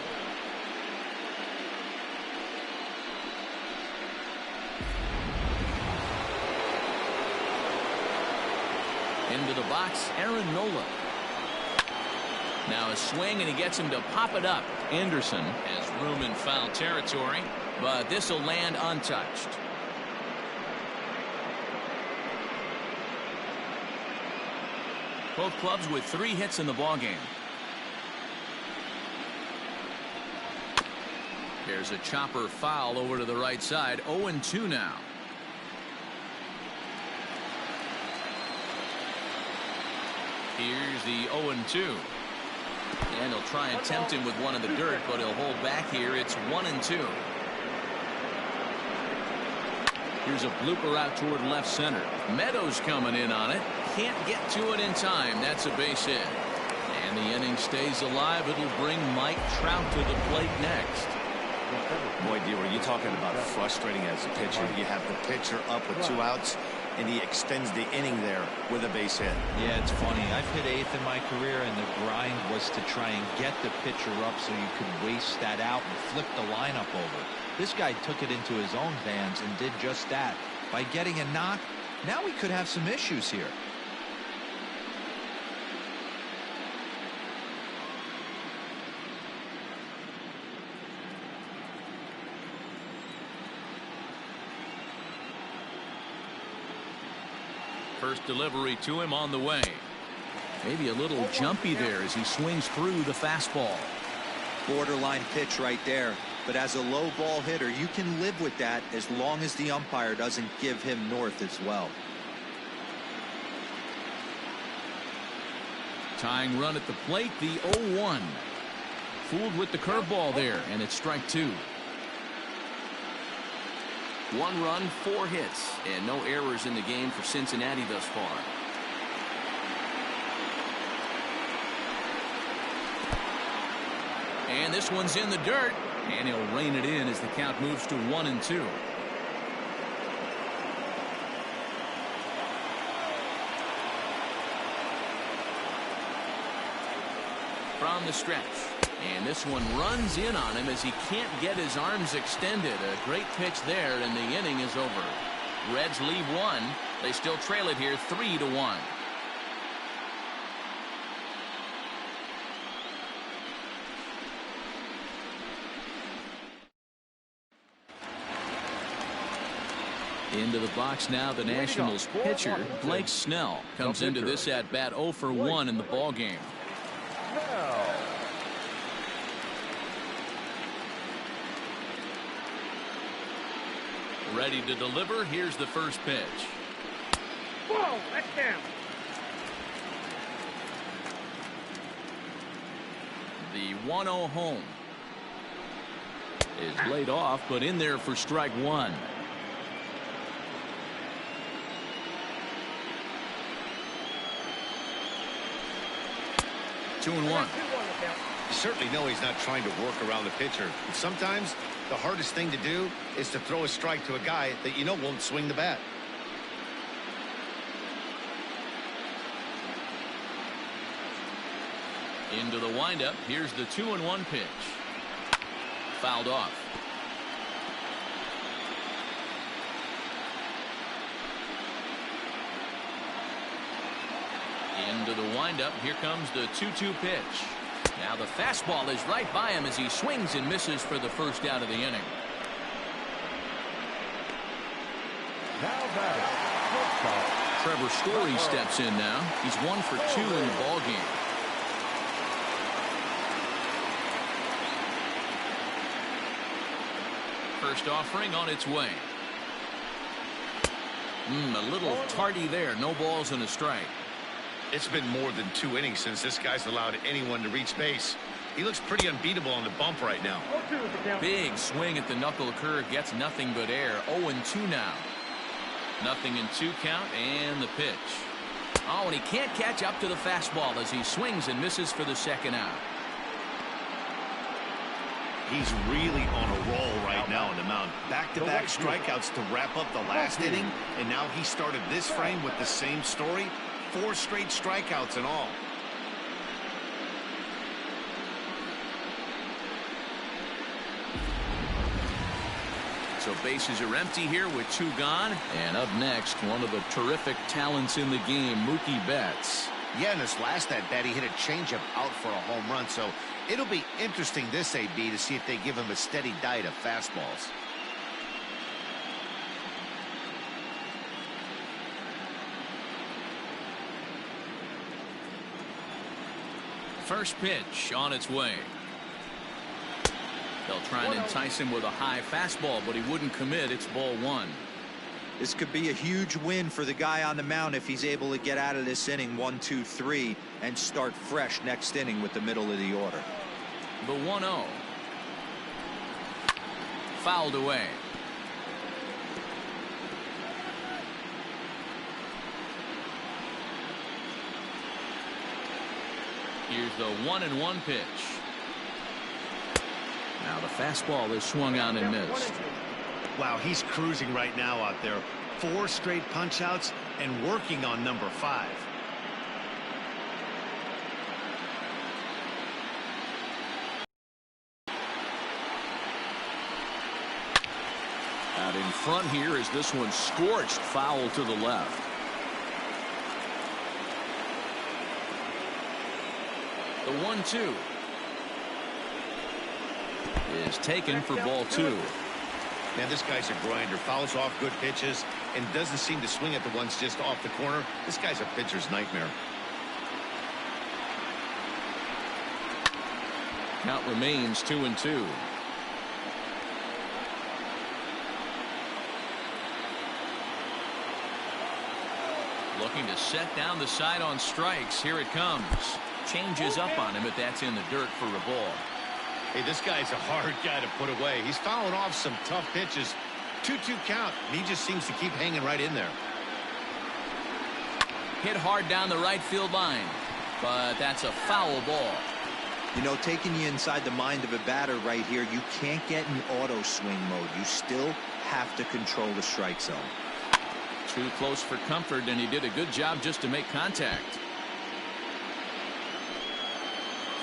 Into the box, Aaron Nola. Now a swing, and he gets him to pop it up. Anderson has room in foul territory, but this will land untouched. Both clubs with 3 hits in the ballgame. There's a chopper foul over to the right side. 0-2 now. Here's the 0-2. And he'll try and tempt him with one in the dirt, but he'll hold back here. It's 1-2. Here's a blooper out toward left center. Meadows coming in on it. Can't get to it in time. That's a base hit. And the inning stays alive. It'll bring Mike Trout to the plate next.
Boy, D, you're talking about frustrating as a pitcher. You have the pitcher up with 2 outs, and he extends the inning there with a base hit.
Yeah, it's funny. I've hit 8th in my career, and the grind was to try and get the pitcher up so you could waste that out and flip the lineup over. This guy took it into his own hands and did just that. By getting a knock, now we could have some issues here.
First delivery to him on the way. Maybe a little jumpy there as he swings through the fastball.
Borderline pitch right there. But as a low ball hitter, you can live with that as long as the umpire doesn't give him north as well.
Tying run at the plate, the 0-1. Fooled with the curveball there, and it's strike 2. 1 run, 4 hits, and no errors in the game for Cincinnati thus far. And this one's in the dirt, and he'll rein it in as the count moves to 1-2. From the stretch. And this one runs in on him as he can't get his arms extended. A great pitch there, and the inning is over. Reds leave 1. They still trail it here 3-1. Into the box now, the Nationals pitcher, Blake Snell, comes into this at bat 0 for 1 in the ball game. Ready to deliver. Here's the first pitch.
Whoa, that's down.
The 1-0 home is laid off, but in there for strike 1. Two and 1.
You certainly know he's not trying to work around the pitcher. And sometimes the hardest thing to do is to throw a strike to a guy that you know won't swing the bat.
Into the windup. Here's the 2-1 pitch. Fouled off. Into the windup. Here comes the 2-2 pitch. Now the fastball is right by him as he swings and misses for the first out of the inning.
Now batting,
Trevor Story steps in now. He's 1 for 2 in the ball game. First offering on its way. A little tardy there. No balls and a strike.
It's been more than 2 innings since this guy's allowed anyone to reach base. He looks pretty unbeatable on the bump right now.
Big swing at the knuckle curve, gets nothing but air. 0-2 now. Nothing in 2 count, and the pitch. Oh, and he can't catch up to the fastball as he swings and misses for the second out.
He's really on a roll right now on the mound. Back-to-back strikeouts to wrap up the last inning, and now he started this frame with the same story. 4 straight strikeouts in all.
So bases are empty here with 2 gone. And up next, one of the terrific talents in the game, Mookie Betts.
Yeah, in his last at-bat, he hit a changeup out for a home run. So it'll be interesting this AB to see if they give him a steady diet of fastballs.
First pitch on its way. They'll try and entice him with a high fastball, but he wouldn't commit. It's ball one.
This could be a huge win for the guy on the mound if he's able to get out of this inning 1, 2, 3 and start fresh next inning with the middle of the order.
The 1-0. Fouled away. Here's the 1-1 pitch. Now the fastball is swung on and missed.
Wow, he's cruising right now out there. 4 straight punch outs and working on number 5.
Out in front here is this one scorched foul to the left. The 1-2 is taken for ball 2.
Man, this guy's a grinder. Fouls off good pitches and doesn't seem to swing at the ones just off the corner. This guy's a pitcher's nightmare.
Count remains 2-2. Looking to set down the side on strikes. Here it comes. Changes up on him, but that's in the dirt for a ball.
Hey, this guy's a hard guy to put away. He's fouling off some tough pitches. 2-2 count, and he just seems to keep hanging right in there.
Hit hard down the right field line, but that's a foul ball.
You know, taking you inside the mind of a batter right here, you can't get in auto swing mode. You still have to control the strike zone.
Too close for comfort, and he did a good job just to make contact.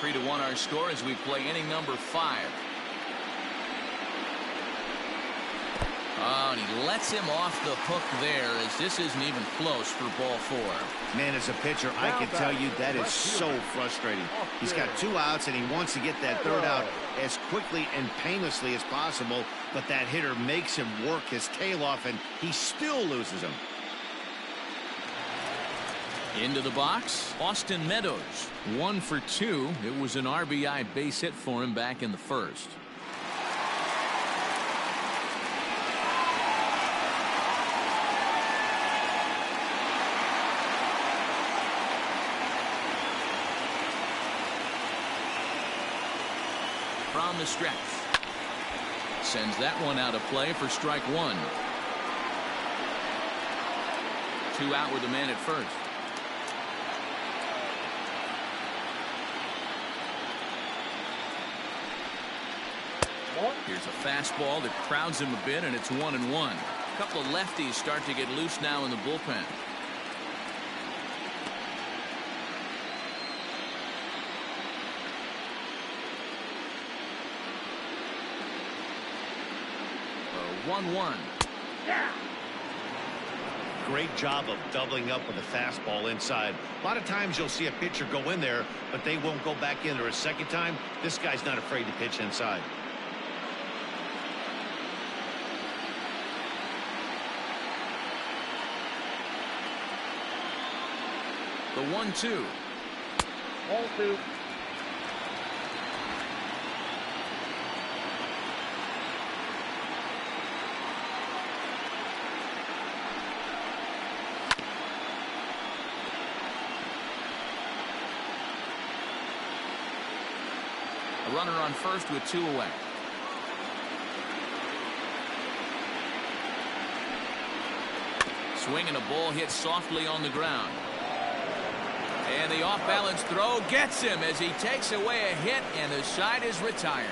3-1 our score as we play inning number 5. Oh, and he lets him off the hook there as this isn't even close for ball 4.
Man, as a pitcher, I can tell you that is so frustrating. He's got 2 outs, and he wants to get that 3rd out as quickly and painlessly as possible, but that hitter makes him work his tail off, and he still loses him.
Into the box, Austin Meadows. 1 for 2. It was an RBI base hit for him back in the first. From the stretch. Sends that one out of play for strike 1. 2 out with a man at first. Here's a fastball that crowds him a bit, and it's 1-1. A couple of lefties start to get loose now in the bullpen. A 1-1.
Great job of doubling up with a fastball inside. A lot of times you'll see a pitcher go in there, but they won't go back in there a second time. This guy's not afraid to pitch inside.
The 1-2.
Ball 2.
A runner on first with 2 away. Swinging a ball hit softly on the ground. And the off-balance throw gets him as he takes away a hit, and the side is retired.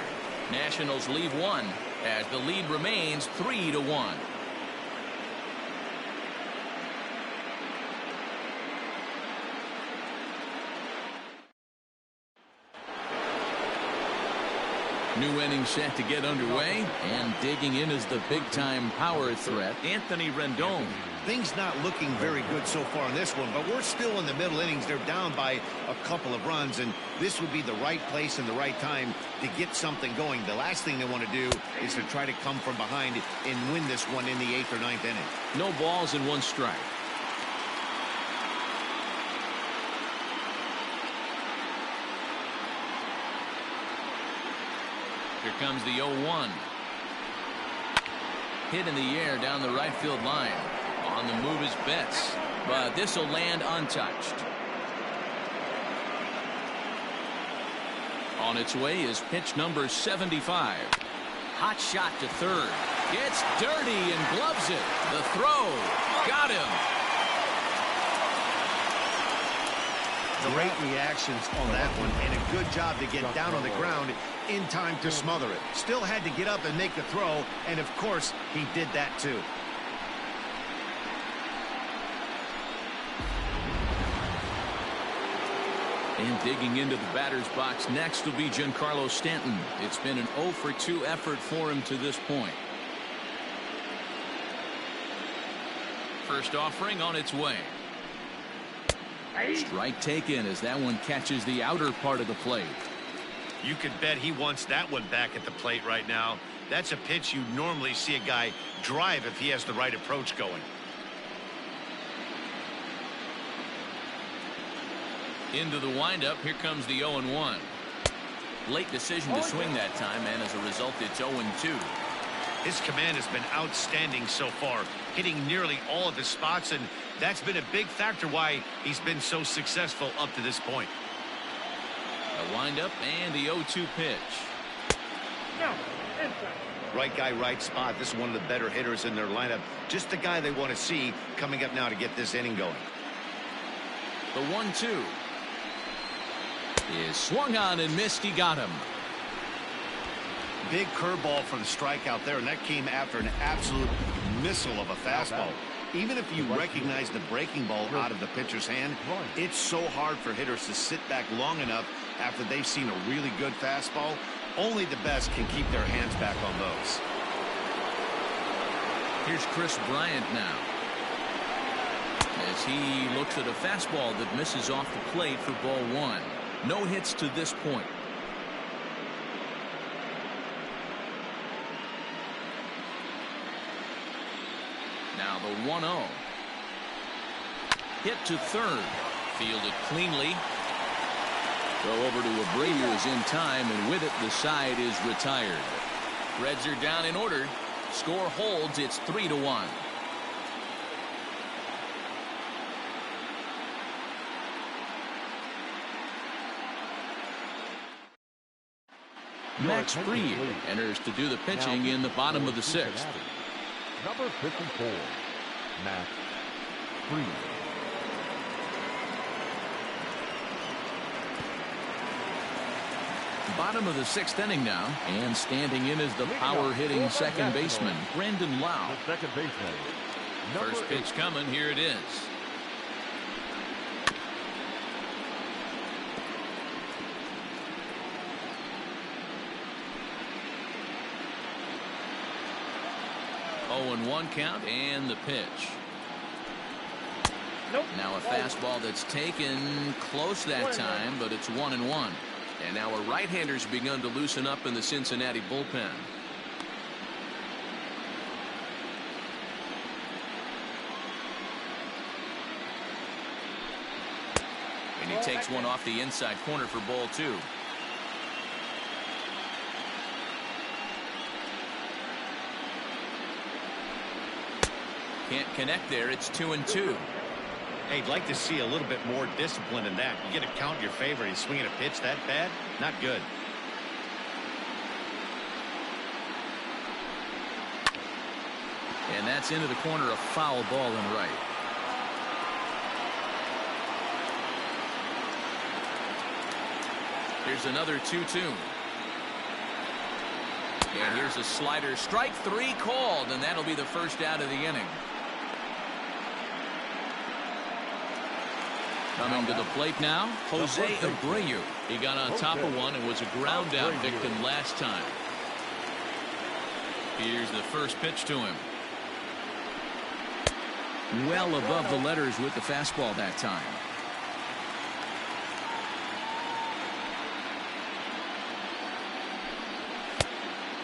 Nationals leave 1 as the lead remains 3-1. New inning set to get underway, and digging in is the big-time power threat, Anthony Rendon.
Things not looking very good so far in this one, but we're still in the middle innings. They're down by a couple of runs, and this would be the right place and the right time to get something going. The last thing they want to do is to try to come from behind and win this one in the 8th or 9th inning.
No balls and 1 strike. Here comes the 0-1. Hit in the air down the right field line. On the move is Betts, but this will land untouched. On its way is pitch number 75. Hot shot to third. Gets dirty and gloves it. The throw. Got him.
Great reactions on that one, and a good job to get down on the ground in time to smother it. Still had to get up and make the throw, and of course, he did that too.
And digging into the batter's box next will be Giancarlo Stanton. It's been an 0-for-2 effort for him to this point. First offering on its way. Strike taken as that one catches the outer part of the plate.
You could bet he wants that one back at the plate right now. That's a pitch you normally see a guy drive if he has the right approach going.
Into the windup. Here comes the 0-1. Late decision to swing that time, and as a result, it's 0-2.
His command has been outstanding so far, hitting nearly all of his spots, and that's been a big factor why he's been so successful up to this point.
A windup and the 0-2 pitch.
Right guy, right spot. This is one of the better hitters in their lineup. Just the guy they want to see coming up now to get this inning going.
The 1-2 is swung on and missed. He got him.
Big curveball for the strikeout there, and that came after an absolute missile of a fastball. Even if you recognize the breaking ball out of the pitcher's hand, it's so hard for hitters to sit back long enough after they've seen a really good fastball. Only the best can keep their hands back on those.
Here's Chris Bryant now, as he looks at a fastball that misses off the plate for ball one. No hits to this point. Now the 1-0. Hit to third. Fielded cleanly. Throw over to Abreu is in time, and with it the side is retired. Reds are down in order. Score holds. It's 3-1. Max Fried enters to do the pitching in the bottom of the sixth.
Number 54, Max Fried.
Bottom of the sixth inning now, and standing in is the power-hitting second baseman, Brandon Lau.
The second baseman.
First pitch coming. Here it is. One count and the pitch. Now a fastball that's taken close that time, but it's 1-1. And now a right-hander's begun to loosen up in the Cincinnati bullpen. And he takes one off the inside corner for ball two. Can't connect there. It's 2-2.
Hey, I'd like to see a little bit more discipline in that. You get a count in your favor. He's swinging a pitch that bad. Not good.
And that's into the corner, a foul ball and right. Here's another 2-2. And here's a slider. Strike three called, and that'll be the first out of the inning. Coming to the plate now, Jose Abreu. He got on top of one and was a ground out victim last time. Here's the first pitch to him. Well above the letters with the fastball that time.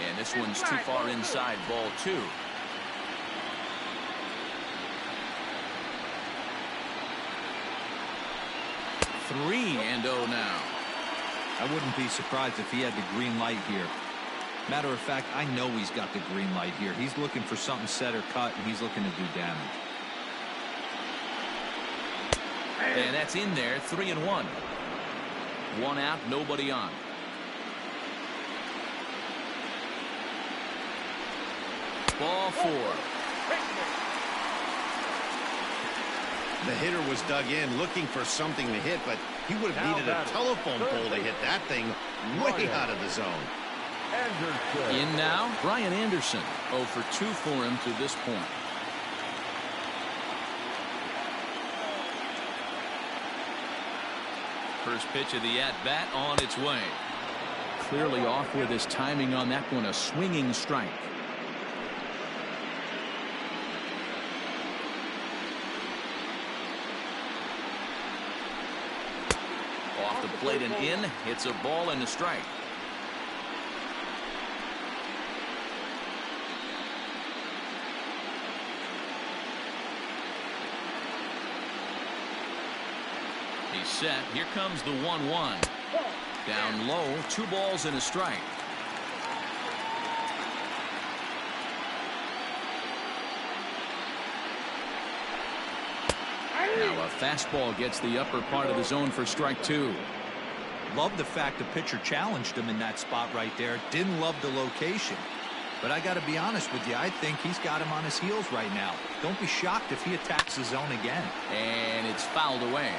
And this one's too far inside, ball two. Three and 0 now.
I wouldn't be surprised if he had the green light here. Matter of fact, I know he's got the green light here. He's looking for something set or cut, and he's looking to do damage.
And that's in there, 3-1. One out, nobody on. Ball 4.
The hitter was dug in looking for something to hit, but he would have needed a telephone pole to hit that thing way out of the zone.
In now, Brian Anderson. 0 for 2 for him to this point. First pitch of the at-bat on its way. Clearly off with his timing on that one, a swinging strike. Off the plate and in. It's a ball and a strike. He's set. Here comes the 1-1. Down low, 2 balls and a strike. Now a fastball gets the upper part of the zone for strike 2.
Love the fact the pitcher challenged him in that spot right there. Didn't love the location. But I got to be honest with you, I think he's got him on his heels right now. Don't be shocked if he attacks the zone again.
And it's fouled away.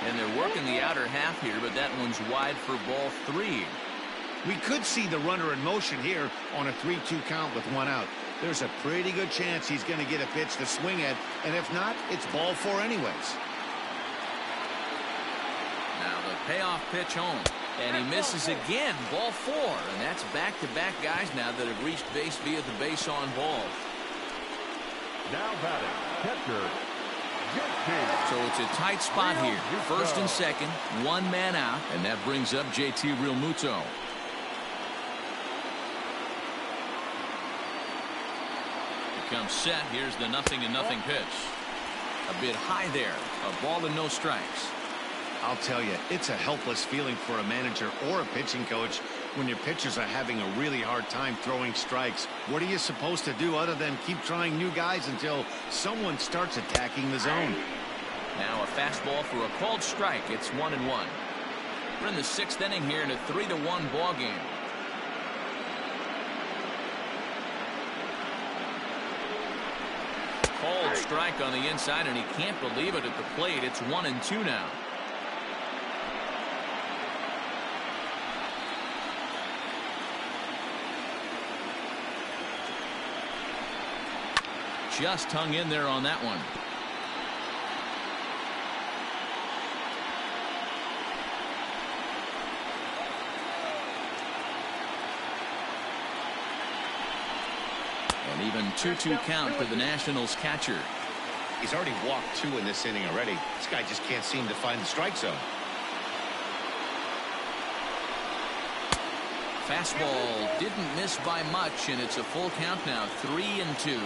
And they're working the outer half here, but that one's wide for ball 3.
We could see the runner in motion here on a 3-2 count with 1 out. There's a pretty good chance he's going to get a pitch to swing at, and if not, it's ball 4 anyways.
Now the payoff pitch home, and he misses again, ball 4, and that's back-to-back guys now that have reached base via the base on ball.
Now batting, catcher.
So it's a tight spot here. First and second, 1 man out, and that brings up JT Realmuto. Comes set. Here's the 0-0 pitch. A bit high there. A ball and no strikes.
I'll tell you, it's a helpless feeling for a manager or a pitching coach when your pitchers are having a really hard time throwing strikes. What are you supposed to do other than keep trying new guys until someone starts attacking the zone?
Now a fastball for a called strike. It's 1-1. We're in the 6th inning here in a 3-1 ball game. Called strike on the inside, and he can't believe it at the plate. It's 1-2 now. Just hung in there on that one. An even 2-2 count to the Nationals catcher.
He's already walked 2 in this inning already. This guy just can't seem to find the strike zone.
Fastball didn't miss by much, and it's a full count now, 3-2.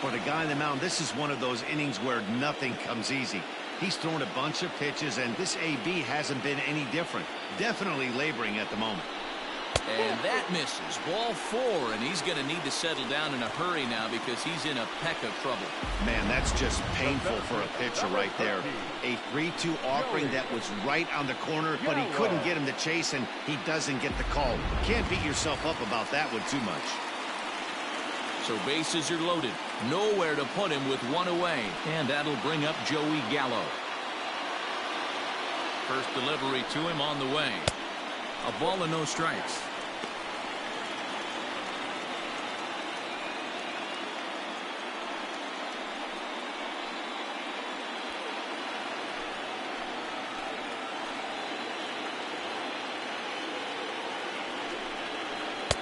For the guy on the mound, this is one of those innings where nothing comes easy. He's thrown a bunch of pitches, and this AB hasn't been any different. Definitely laboring at the moment.
And that misses. Ball 4, and he's going to need to settle down in a hurry now because he's in a peck of trouble.
Man, that's just painful for a pitcher right there. A 3-2 offering that was right on the corner, but he couldn't get him to chase, and he doesn't get the call. Can't beat yourself up about that one too much.
So bases are loaded. Nowhere to put him with 1 away. And that'll bring up Joey Gallo. First delivery to him on the way. A ball and no strikes.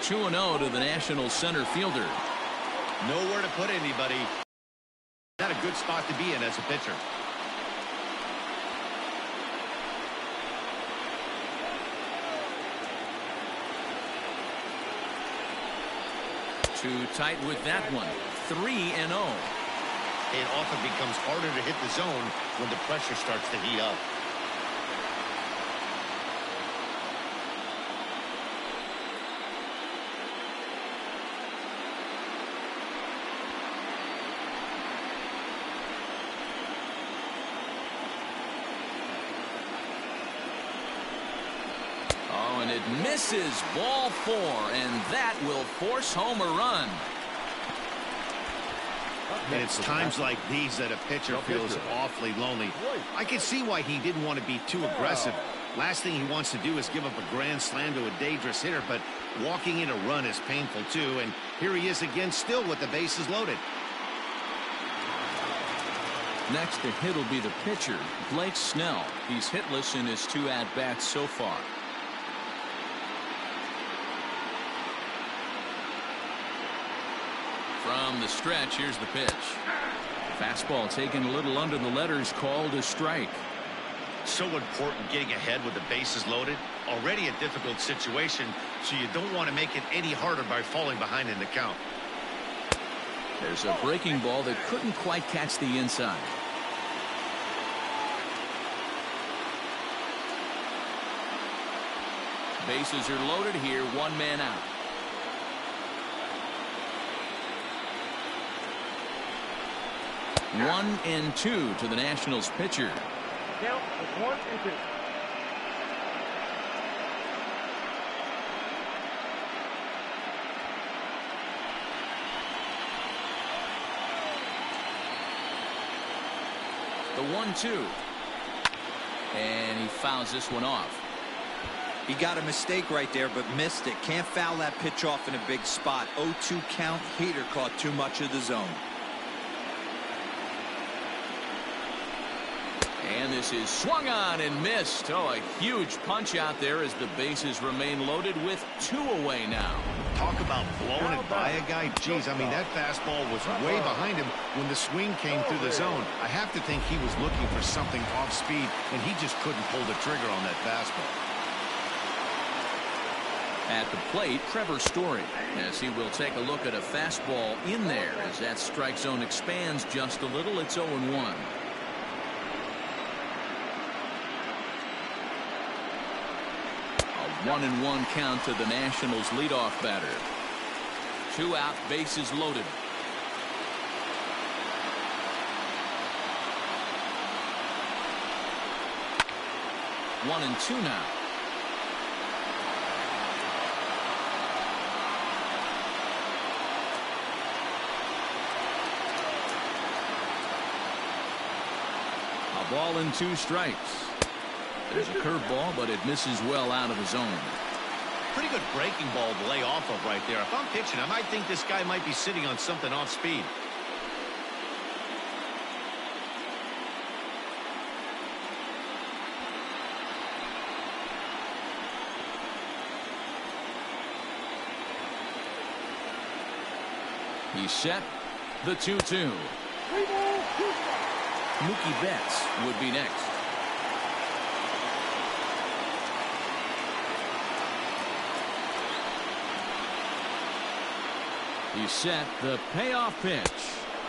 Two 2-0 to the National center fielder.
Nowhere to put anybody. Not a good spot to be in as a pitcher.
Too tight with that one. 3-0.
It often becomes harder to hit the zone when the pressure starts to heat up.
Oh, and it misses. Ball 4, and that will force home a run.
And it's times like these that a pitcher feels awfully lonely. I can see why he didn't want to be too aggressive. Last thing he wants to do is give up a grand slam to a dangerous hitter, but walking in a run is painful too. And here he is again, still with the bases loaded.
Next to hit will be the pitcher, Blake Snell. He's hitless in his 2 at-bats so far. From the stretch, here's the pitch. Fastball taken a little under the letters, called a strike.
So important getting ahead with the bases loaded. Already a difficult situation, so you don't want to make it any harder by falling behind in the count.
There's a breaking ball that couldn't quite catch the inside. Bases are loaded here, 1 man out. One and 2 to the Nationals pitcher.
Count is 1 and 2.
The 1-2. And he fouls this one off.
He got a mistake right there, but missed it. Can't foul that pitch off in a big spot. 0-2 count. Heater caught too much of the zone.
And this is swung on and missed. Oh, a huge punch out there as the bases remain loaded with 2 away now.
Talk about blowing it by a guy. Geez, I mean, that fastball was way behind him when the swing came through the zone. I have to think he was looking for something off speed, and he just couldn't pull the trigger on that fastball.
At the plate, Trevor Story, as he will take a look at a fastball in there as that strike zone expands just a little. It's 0-1. A 1-1 count to the Nationals leadoff batter. 2 out, bases loaded. One and 2 now. A ball and 2 strikes. There's a curveball, but it misses well out of the zone.
Pretty good breaking ball to lay off of right there. If I'm pitching, I might think this guy might be sitting on something off speed.
He's set. The 2-2. Mookie Betts would be next. He's set. The payoff pitch.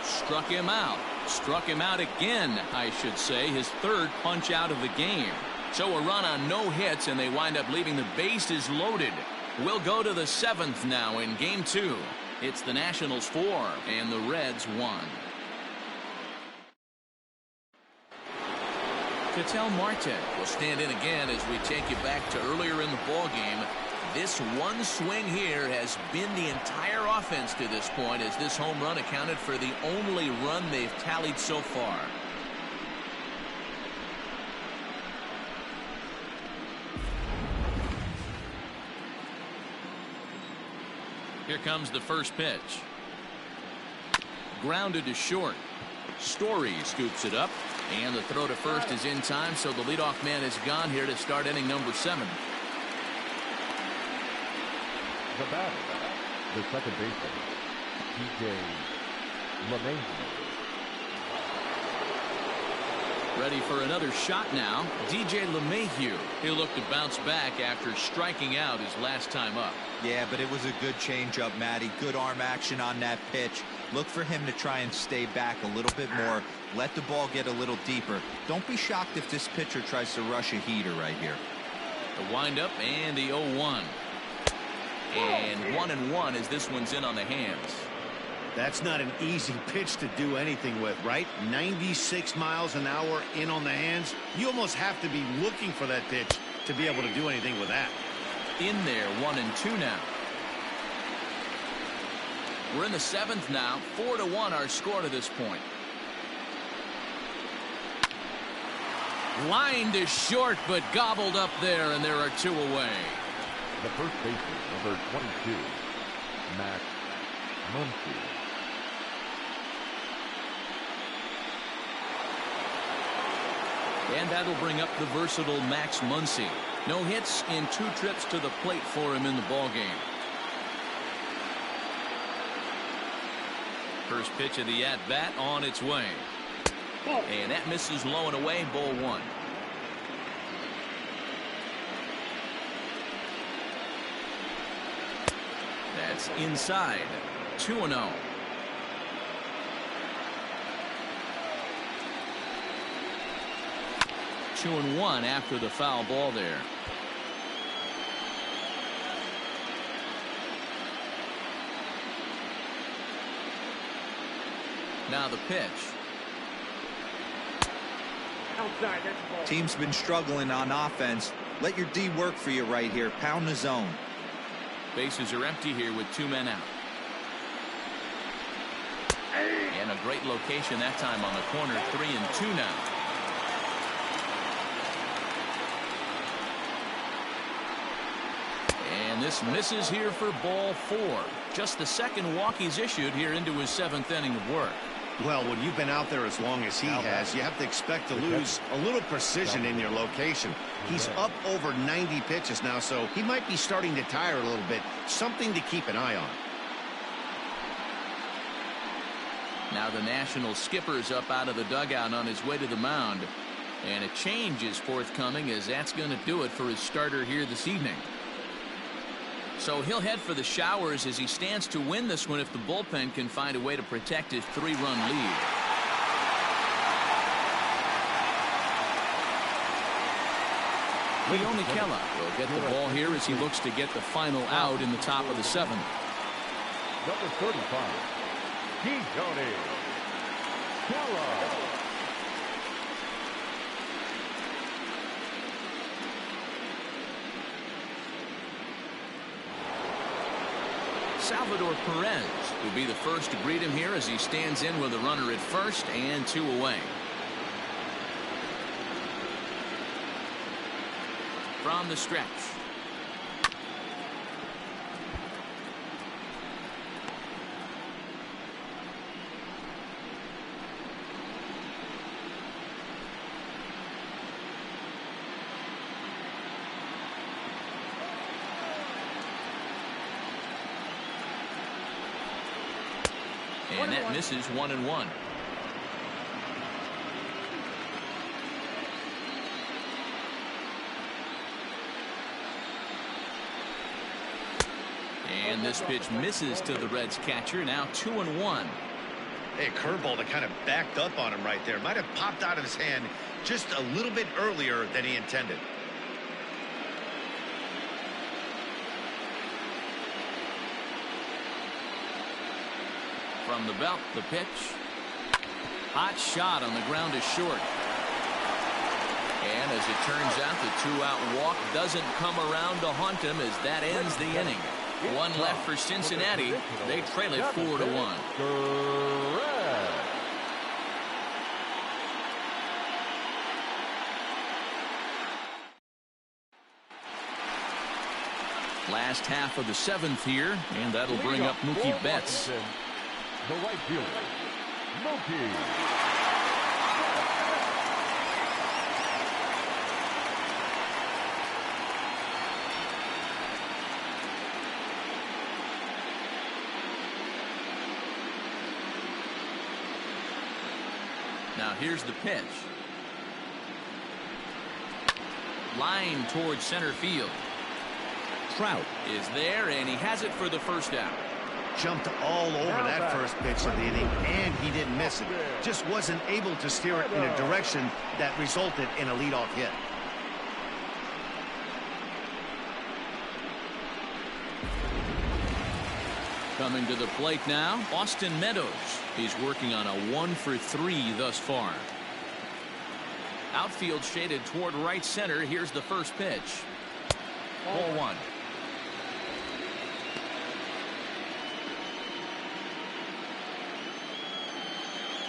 Struck him out. Struck him out again, I should say. His 3rd punch out of the game. So a run on no hits, and they wind up leaving the bases loaded. We'll go to the 7th now in game 2. It's the Nationals 4 and the Reds 1. Ketel Marte will stand in again as we take you back to earlier in the ball game. This one swing here has been the entire offense to this point, as this home run accounted for the only run they've tallied so far. Here comes the first pitch. Grounded to short. Story scoops it up, and the throw to first is in time, so the leadoff man is gone here to start inning number 7.
The batter, the second baseman, T.J. LeMahieu.
Ready for another shot now. DJ LeMahieu. He'll look to bounce back after striking out his last time up.
Yeah, but it was a good changeup, Matty. Good arm action on that pitch. Look for him to try and stay back a little bit more. Let the ball get a little deeper. Don't be shocked if this pitcher tries to rush a heater right here.
The windup and the 0-1. And 1-1 as this one's in on the hands.
That's not an easy pitch to do anything with, right? 96 miles an hour in on the hands. You almost have to be looking for that pitch to be able to do anything with that.
In there, 1-2 now. We're in the 7th now. 4-1 our score to this point. Lined is short, but gobbled up there, and there are 2 away.
The first baseman, number 22, Max Muncy.
And that'll bring up the versatile Max Muncy. No hits in 2 trips to the plate for him in the ballgame. First pitch of the at-bat on its way. And that misses low and away, ball 1. That's inside. 2-0. Two and 1 after the foul ball there. Now the pitch.
Outside, that's the ball.
Team's been struggling on offense. Let your D work for you right here. Pound the zone.
Bases are empty here with 2 men out. And a great location that time on the corner. 3-2 now. And this misses here for ball 4. Just the second walk he's issued here into his 7th inning of work.
Well, when you've been out there as long as he has, you have to expect to lose a little precision in your location. He's up over 90 pitches now, so he might be starting to tire a little bit. Something to keep an eye on.
Now the National skipper's up out of the dugout on his way to the mound. And a change is forthcoming, as that's going to do it for his starter here this evening. So he'll head for the showers as he stands to win this one if the bullpen can find a way to protect his 3-run lead. Leone Kela will get the ball here as he looks to get the final out in the top of the 7th.
Number 35, Leone Kela.
Salvador Perez will be the first to greet him here as he stands in with a runner at first and 2 away. From the stretch. And that misses 1-1. And this pitch misses to the Reds catcher. Now 2-1.
Hey, a curveball that kind of backed up on him right there. Might have popped out of his hand just a little bit earlier than he intended.
From the belt, the pitch. Hot shot on the ground is short. And as it turns out, the 2-out walk doesn't come around to haunt him as that ends the inning. 1 left for Cincinnati. They trail it 4-1. Last half of the 7th here, and that'll bring up Mookie Betts.
The right fielder, Mookie.
Now here's the pitch. Line towards center field.
Trout
Is there, and he has it for the first out.
jumped all over that first pitch of the inning, and he didn't miss it. Just wasn't able to steer it in a direction that resulted in a leadoff hit.
Coming to the plate now, Austin Meadows. He's working on a 1-for-3 thus far. Outfield shaded toward right center. Here's the first pitch. Ball 1.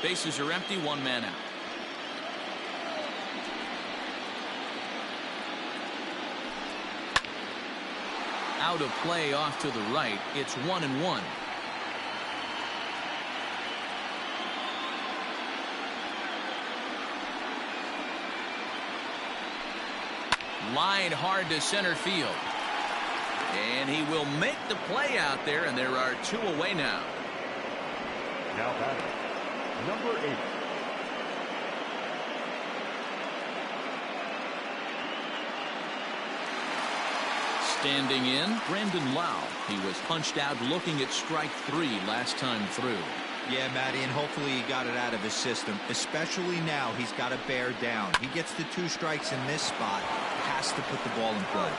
Bases are empty, 1 man out. Out of play off to the right. It's 1-1. Line hard to center field. And he will make the play out there, and there are 2 away now.
Now batting, number 8.
Standing in, Brandon Lau. He was punched out looking at strike 3 last time through.
Yeah, Matty, and hopefully he got it out of his system. Especially now, he's got to bear down. He gets the 2 strikes in this spot, has to put the ball in play.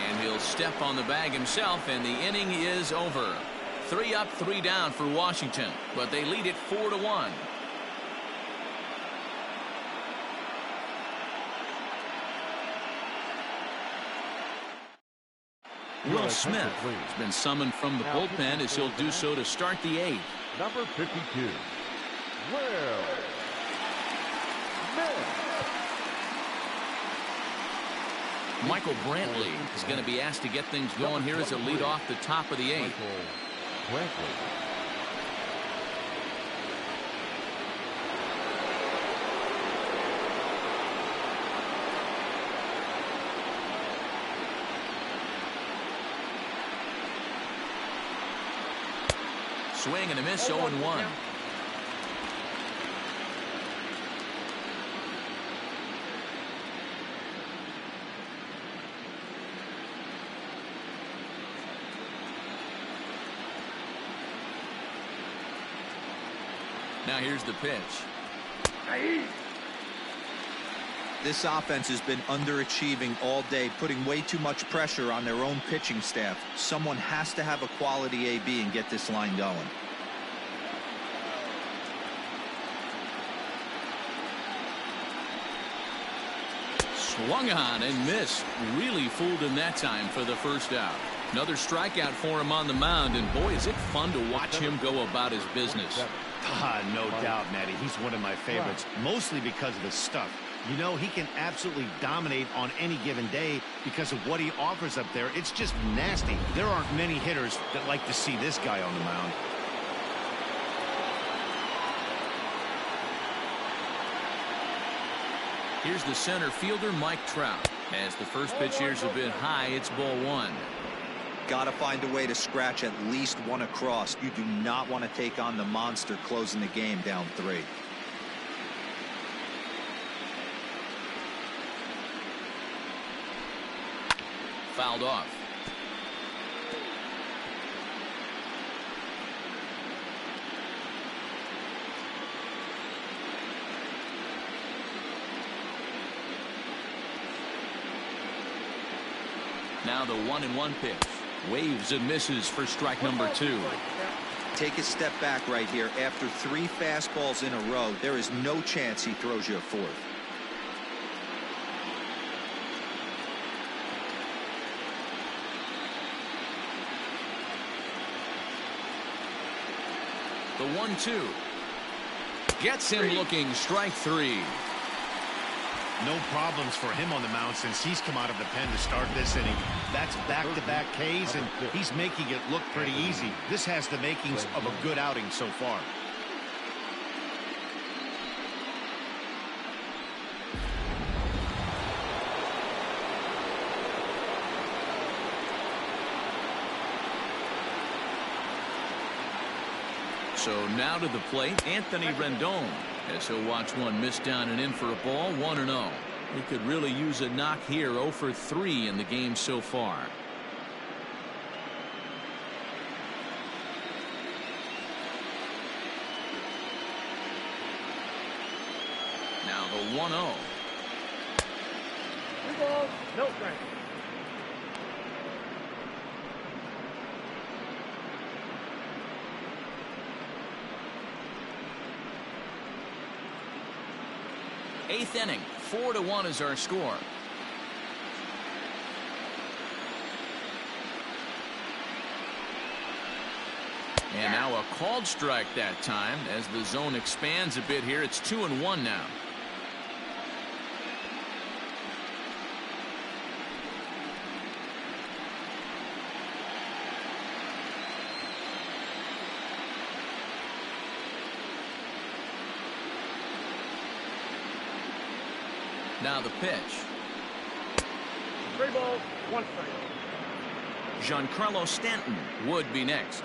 And he'll step on the bag himself, and the inning is over. 3 up, 3 down for Washington, but they lead it 4-1. Will Smith has been summoned from the bullpen as he'll do so to start the 8th.
Number 52, Will Smith.
Michael Brantley is going to be asked to get things going here as a lead off the top of the 8th.
Brantley.
Swing and a miss, 0-1. Now here's the pitch.
This offense has been underachieving all day, putting way too much pressure on their own pitching staff. Someone has to have a quality AB and get this line going.
Swung on and missed. Really fooled him that time for the first out. Another strikeout for him on the mound, and boy, is it fun to watch him go about his business.
No doubt, Matty. He's one of my favorites, mostly because of his stuff. You know, he can absolutely dominate on any given day because of what he offers up there. It's just nasty. There aren't many hitters that like to see this guy on the mound.
Here's the center fielder, Mike Trout. As the first pitch here's a bit high, it's ball 1.
Got to find a way to scratch at least 1 across. You do not want to take on the monster closing the game down 3.
Fouled off. Now the 1-1 pitch. Waves and misses for strike number 2.
Take a step back right here. After 3 fastballs in a row, there is no chance he throws you a 4th.
The 1-2. Gets him looking, strike 3.
No problems for him on the mound since he's come out of the pen to start this inning. That's back-to-back Ks, and he's making it look pretty easy. This has the makings of a good outing so far.
So now to the plate, Anthony Rendon, as he'll watch one miss down and in for a ball, 1-0. He could really use a knock here. 0 for 3 in the game so far. Now the 1-0.
3 balls, no strikes.
Eighth inning, 4-1 is our score. And now a called strike that time as the zone expands a bit here. It's 2-1 now. Now the pitch.
3 balls, 1 strike.
Giancarlo Stanton would be next.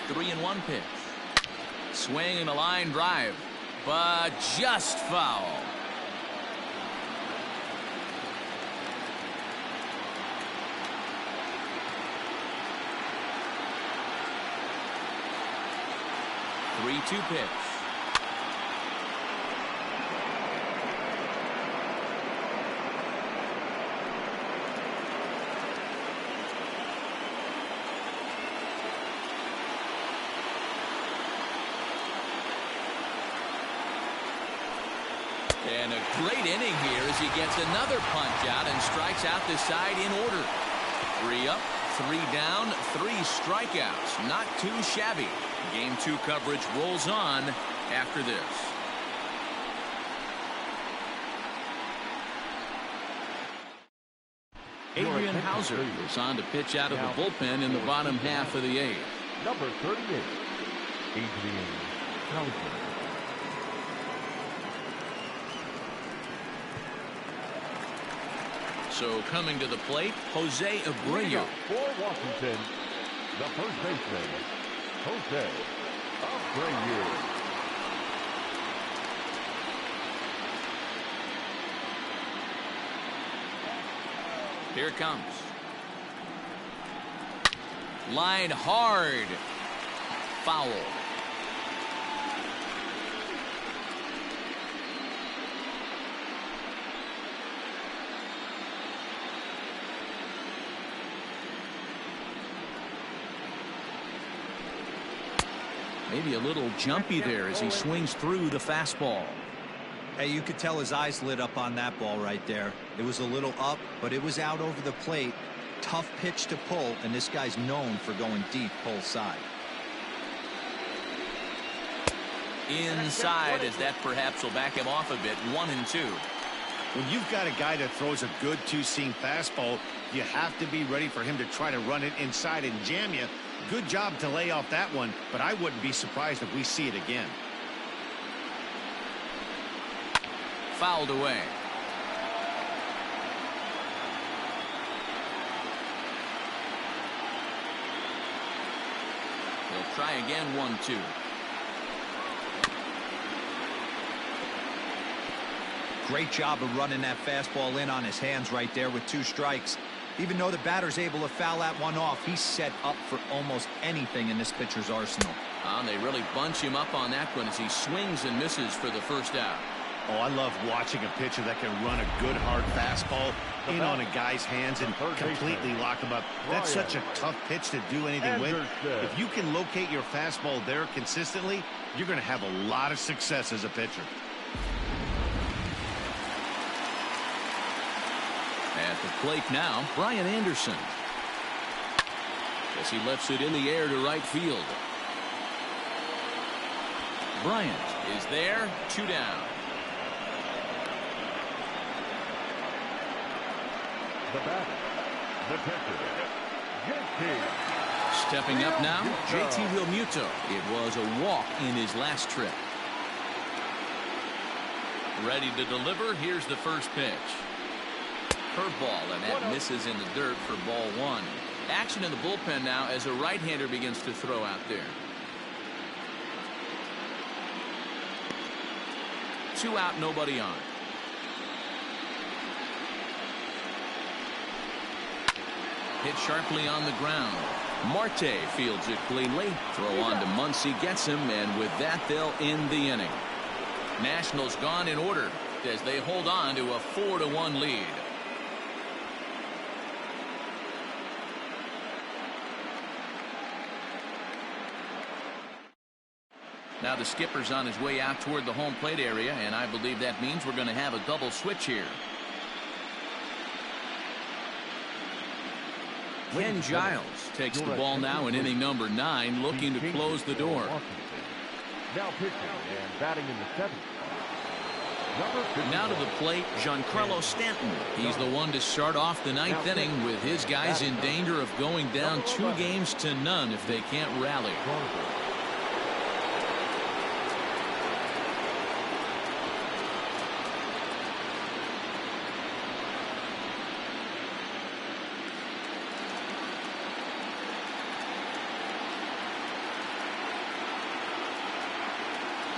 The 3-1 pitch. Swing and a line drive, but just foul. Three-two pitch. And a great inning here as he gets another punch out and strikes out the side in order. 3 up, 3 down, 3 strikeouts. Not too shabby. Game 2 coverage rolls on after this. Adrian Hauser is on to pitch out of the bullpen in the bottom half of the 8th.
Number 38, Adrian Hauser.
So coming to the plate, Jose Abreu.
For Washington, the first baseman, Jose Abreu.
Here it comes. Line hard. Foul. Maybe a little jumpy there as he swings through the fastball.
Hey, you could tell his eyes lit up on that ball right there. It was a little up, but it was out over the plate. Tough pitch to pull, and this guy's known for going deep pull side.
Inside, as that perhaps will back him off a bit. 1-2.
When you've got a guy that throws a good two-seam fastball, you have to be ready for him to try to run it inside and jam you. Good job to lay off that one, but I wouldn't be surprised if we see it again.
Fouled away. He'll try again. 1-2.
Great job of running that fastball in on his hands right there with 2 strikes. Even though the batter's able to foul that one off, he's set up for almost anything in this pitcher's arsenal.
They really bunch him up on that one as he swings and misses for the first out.
Oh, I love watching a pitcher that can run a good hard fastball in on a guy's hands and completely lock him up. That's such a tough pitch to do anything with. If you can locate your fastball there consistently, you're going to have a lot of success as a pitcher.
At the plate now, Brian Anderson. As he lifts it in the air to right field. Bryant is there. 2 down.
The batter, the pitcher, JT.
Stepping up now, JT Realmuto. It was a walk in his last trip. Ready to deliver. Here's the first pitch. Curveball, and that misses in the dirt for ball 1. Action in the bullpen now as a right-hander begins to throw out there. 2 out, nobody on. Hit sharply on the ground. Marte fields it cleanly. Throw on to Muncy, gets him, and with that they'll end the inning. Nationals gone in order as they hold on to a 4-1 lead. Now the skipper's on his way out toward the home plate area, and I believe that means we're going to have a double switch here. Ken Giles takes the ball now in inning number 9, looking to close the door.
Now pitching and batting in the 7th.
Now to the plate, Giancarlo Stanton. He's the one to start off the 9th inning with his guys in danger of going down 2 games to none if they can't rally.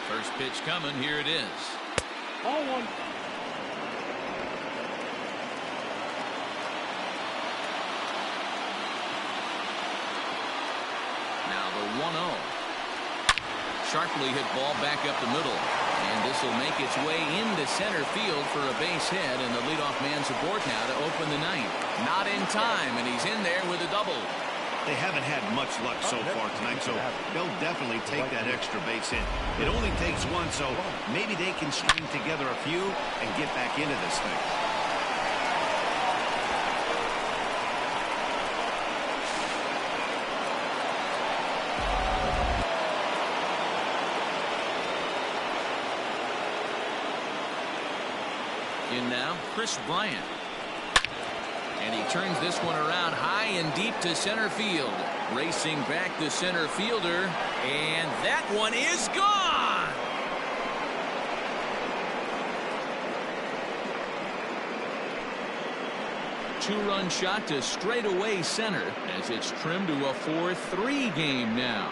First pitch coming. Here it is.
Ball 1.
Now the 1-0. Sharply hit ball back up the middle. And this will make its way into center field for a base hit, and the leadoff man's aboard now to open the 9th. Not in time, and he's in there with a double.
They haven't had much luck so far tonight, so they'll definitely take that extra base hit. It only takes one, so maybe they can string together a few and get back into this thing.
In now, Chris Bryant. And he turns this one around high and deep to center field. Racing back the center fielder. And that one is gone. Two-run shot to straightaway center as it's trimmed to a 4-3 game now.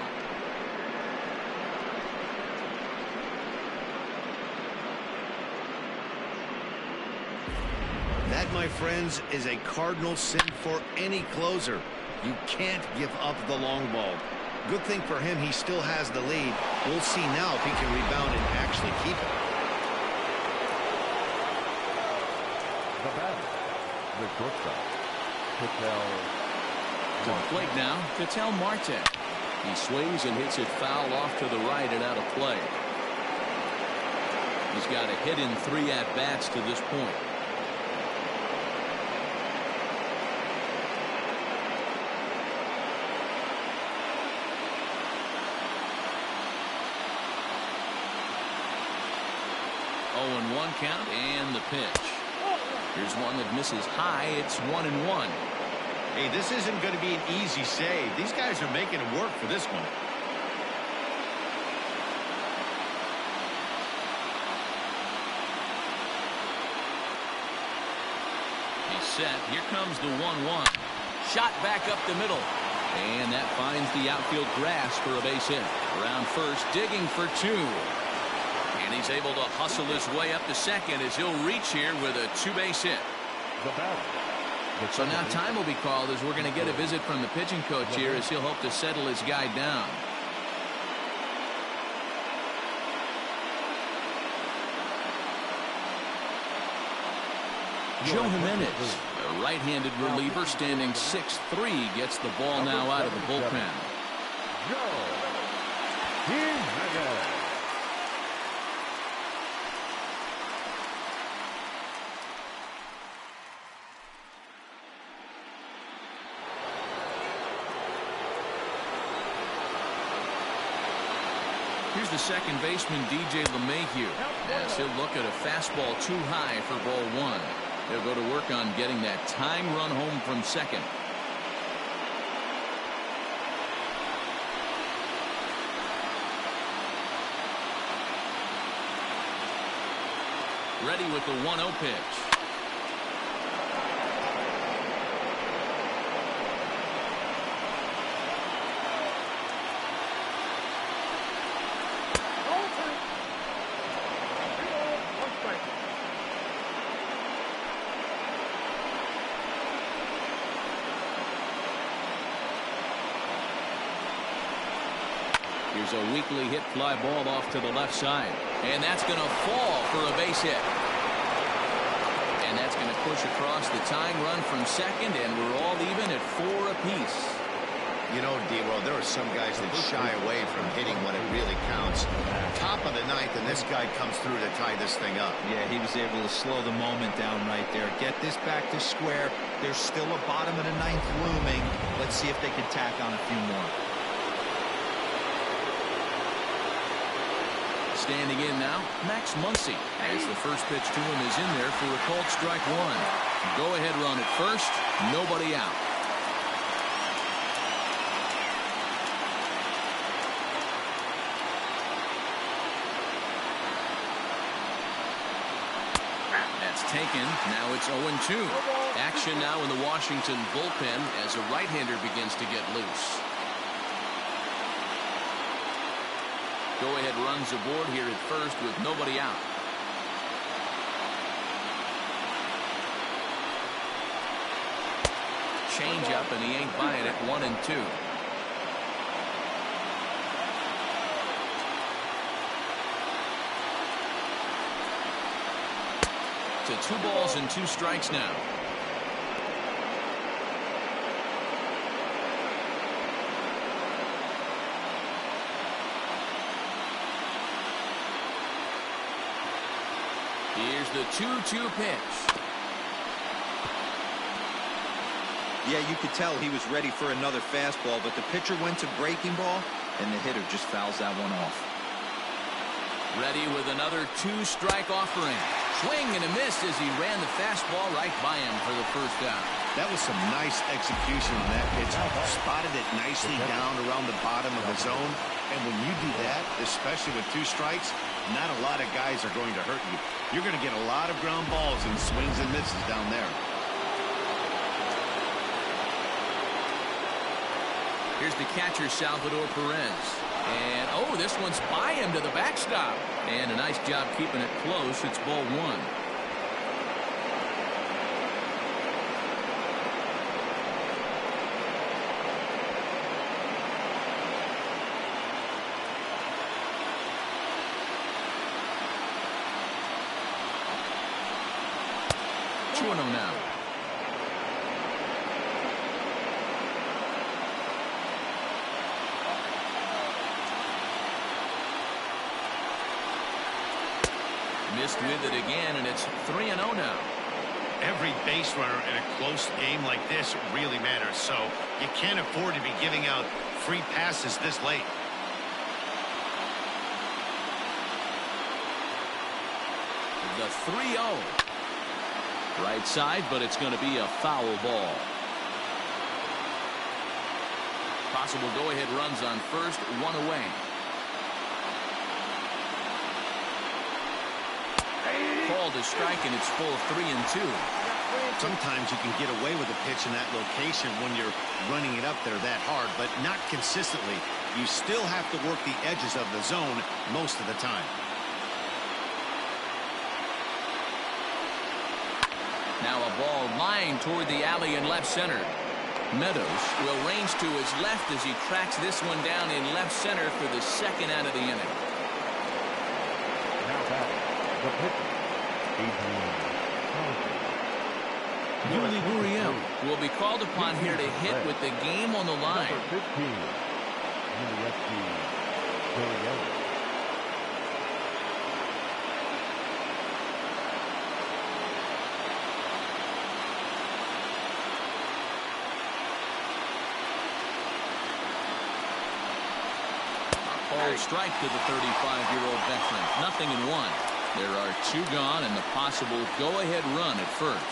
That, my friends, is a cardinal sin for any closer. You can't give up the long ball. Good thing for him, he still has the lead. We'll see now if he can rebound and actually keep it.
The batter, the shortstop, Ketel.
To the plate now, Ketel Marte. He swings and hits it foul off to the right and out of play. He's got a hit in 3 at-bats to this point. And 1 count, and the pitch. Here's one that misses high. It's 1-1.
Hey, this isn't going to be an easy save. These guys are making it work for this one.
He's set. Here comes the 1-1. Shot back up the middle. And that finds the outfield grass for a base hit. Around first, digging for 2. And he's able to hustle his way up to second as he'll reach here with a 2-base hit. So now time will be called as we're going to get a visit from the pitching coach here as he'll hope to settle his guy down. Joe Jimenez, a right-handed reliever standing 6'3", gets the ball now out of the bullpen.
Joe Jimenez.
Here's the second baseman, DJ LeMahieu, as he'll look at a fastball too high for ball 1. He'll go to work on getting that tying run home from second. Ready with the 1-0 pitch. Here's a weakly hit fly ball off to the left side. And that's going to fall for a base hit. And that's going to push across the tying run from second, and we're all even at 4 apiece.
You know, D-Roll, there are some guys that shy away from hitting when it really counts. Top of the ninth, and this guy comes through to tie this thing up.
Yeah, he was able to slow the moment down right there. Get this back to square. There's still a bottom of the ninth looming. Let's see if they can tack on a few more.
Standing in now, Max Muncy, as the first pitch to him is in there for a called strike one. Go-ahead run at first, nobody out. That's taken. Now it's 0-2. Action now in the Washington bullpen as a right-hander begins to get loose. Go-ahead runs aboard here at first with nobody out. Change up, and he ain't buying it. 1-2. To 2 balls and 2 strikes now. Here's the 2-2 pitch.
Yeah, you could tell he was ready for another fastball, but the pitcher went to breaking ball, and the hitter just fouls that one off.
Ready with another 2-strike offering. Swing and a miss as he ran the fastball right by him for the first out.
That was some nice execution on that pitch. Spotted it nicely down around the bottom of the zone. And when you do that, especially with 2 strikes, not a lot of guys are going to hurt you. You're going to get a lot of ground balls and swings and misses down there.
Here's the catcher, Salvador Perez. And, oh, this one's by him to the backstop. And a nice job keeping it close. It's ball 1. Now. Missed with it again, and it's 3-0 now.
Every base runner in a close game like this really matters, so you can't afford to be giving out free passes this late.
The 3-0. Right side, but it's going to be a foul ball. Possible go-ahead runs on first, 1 away. Called a strike, and it's full 3-2.
Sometimes you can get away with a pitch in that location when you're running it up there that hard, but not consistently. You still have to work the edges of the zone most of the time.
Now a ball lined toward the alley in left center. Meadows will range to his left as he tracks this one down in left center for the second out of the inning.
Now back, the pitcher,
Yuli Gurriel will be called upon here to hit with the game on the line.
Number 15, NLDS Gurriel.
Called strike to the 35-year-old veteran. 0-1. There are 2 gone and the possible go-ahead run at first.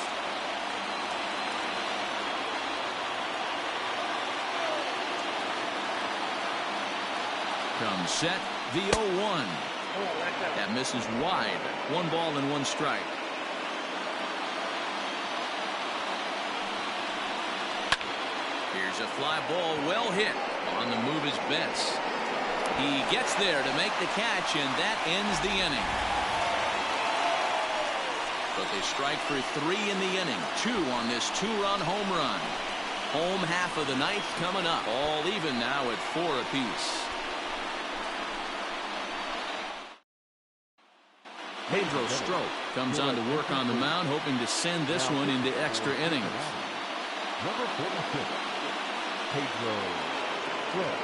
Comes set, the 0-1. That misses wide. 1 ball and 1 strike. Here's a fly ball well hit. On the move is Betts. He gets there to make the catch, and that ends the inning. But they strike for 3 in the inning. 2 on this 2-run home run. Home half of the ninth coming up. All even now at 4 apiece. Pedro Strop comes on to work on the mound, hoping to send this one into extra innings.
Number 46, Pedro Strop.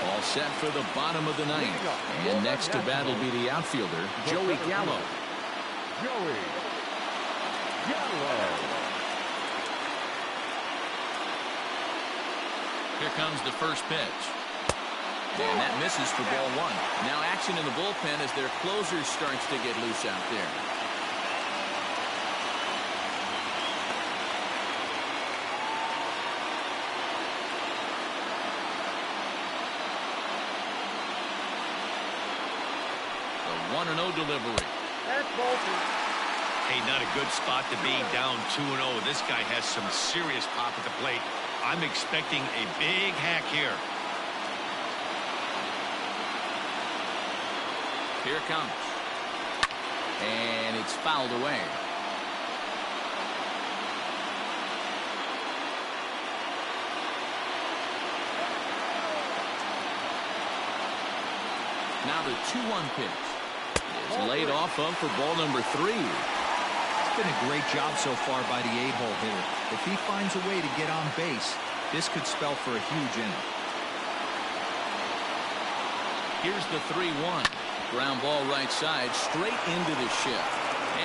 All set for the bottom of the ninth. And next to bat will be the outfielder, Joey Gallo.
Joey Gallo.
Here comes the first pitch. And that misses for ball one. Now action in the bullpen as their closer starts to get loose out there. The 1-0 delivery.
That's ball two.
Hey, not a good spot to be, down 2-0. This guy has some serious pop at the plate. I'm expecting a big hack here.
Here it comes. And it's fouled away. Now the 2-1 pitch is laid off of for ball number 3.
It's been a great job so far by the 8-hole hitter. If he finds a way to get on base, this could spell for a huge inning.
Here's the 3-1. Ground ball right side, straight into the shift.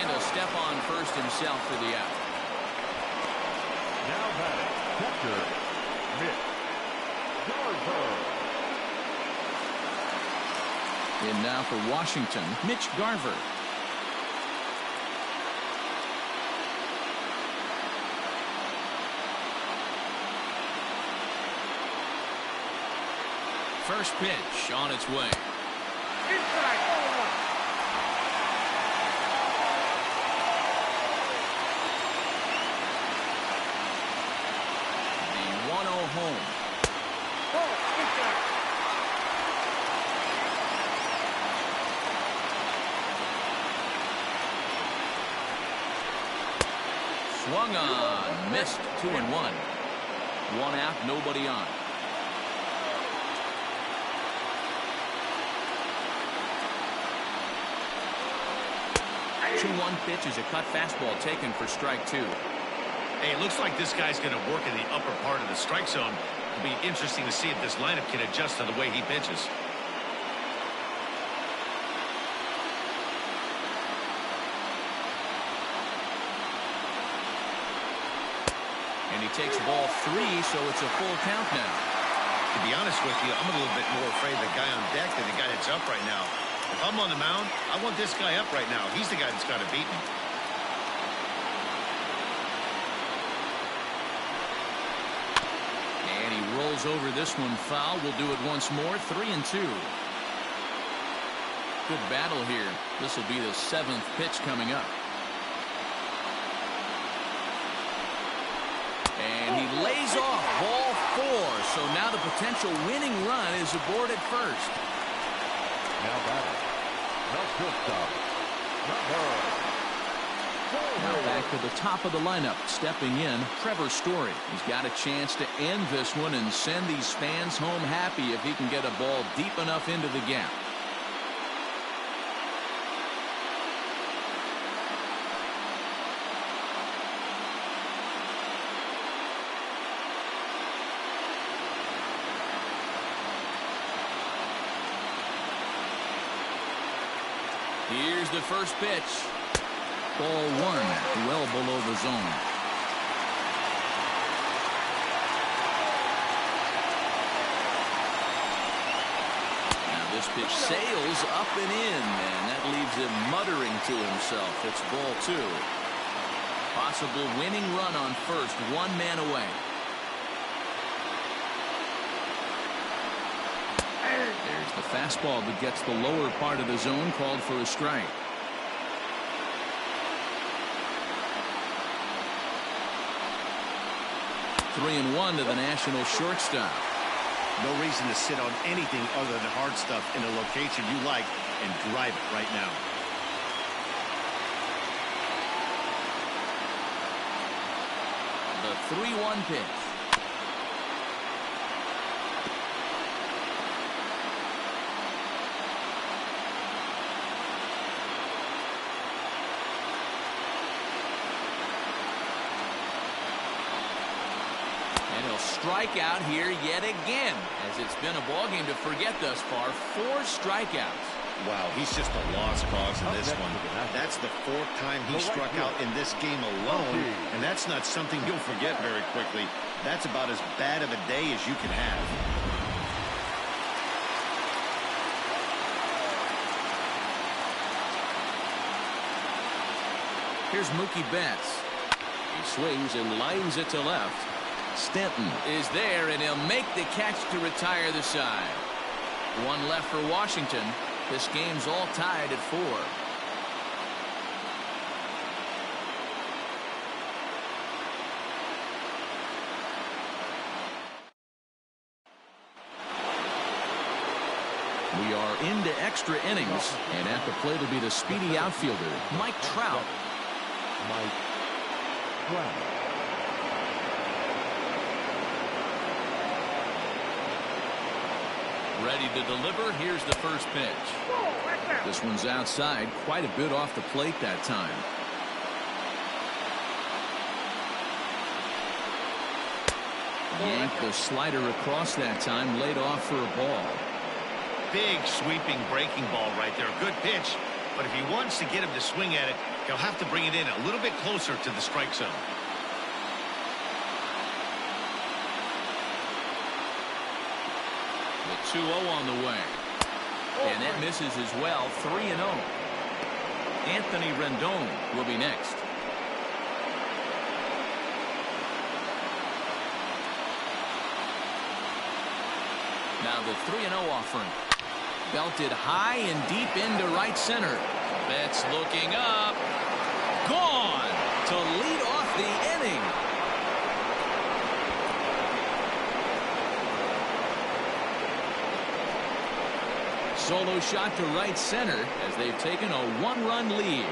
And he'll step on first himself for the out.
Now batting, catcher, Mitch Garver.
In now for Washington, Mitch Garver. First pitch on its way.
Inside, ball one.
The 1-0 home.
Ball inside.
Swung on, missed. 2-1. One out, nobody on. The 2-1 pitch is a cut fastball taken for strike 2.
Hey, it looks like this guy's going to work in the upper part of the strike zone. It'll be interesting to see if this lineup can adjust to the way he pitches.
And he takes ball 3, so it's a full count now.
To be honest with you, I'm a little bit more afraid of the guy on deck than the guy that's up right now. If I'm on the mound, I want this guy up right now. He's the guy that's got to beat me.
And he rolls over this one foul. We'll do it once more. 3-2. Good battle here. This will be the 7th pitch coming up. And he lays off ball 4. So now the potential winning run is aboard at first.
Now batting, the shortstop, number 4.
Now back to the top of the lineup. Stepping in, Trevor Story. He's got a chance to end this one and send these fans home happy if he can get a ball deep enough into the gap. Here's the first pitch. Ball 1, well below the zone. Now this pitch sails up and in, and that leaves him muttering to himself. It's ball 2. Possible winning run on first, 1 man away. There's the fastball that gets the lower part of the zone, called for a strike. Three and 1 to the National shortstop.
No reason to sit on anything other than hard stuff in a location you like and drive it right now.
The 3-1 pitch. strikeout here yet again, as it's been a ballgame to forget thus far. 4 strikeouts.
Wow, he's just a lost cause in this one. That's the 4th time he struck out in this game alone, and that's not something you'll forget very quickly. That's about as bad of a day as you can have.
Here's Mookie Betts. He swings and lines it to left. Stanton is there, and he'll make the catch to retire the side. 1 left for Washington. This game's all tied at 4. We are into extra innings, and at the plate will be the speedy outfielder, Mike Trout.
Mike Trout.
Ready to deliver. Here's the first pitch. This one's outside, quite a bit off the plate that time. Yanked the slider across that time, laid off for a ball.
Big sweeping breaking ball right there. Good pitch, but if he wants to get him to swing at it, he'll have to bring it in a little bit closer to the strike zone.
The 2-0 on the way. And that misses as well. 3-0. Anthony Rendon will be next. Now the 3-0 offering. Belted high and deep into right center. Betts looking up. Gone to lead off the inning. Solo shot to right center as they've taken a 1-run lead.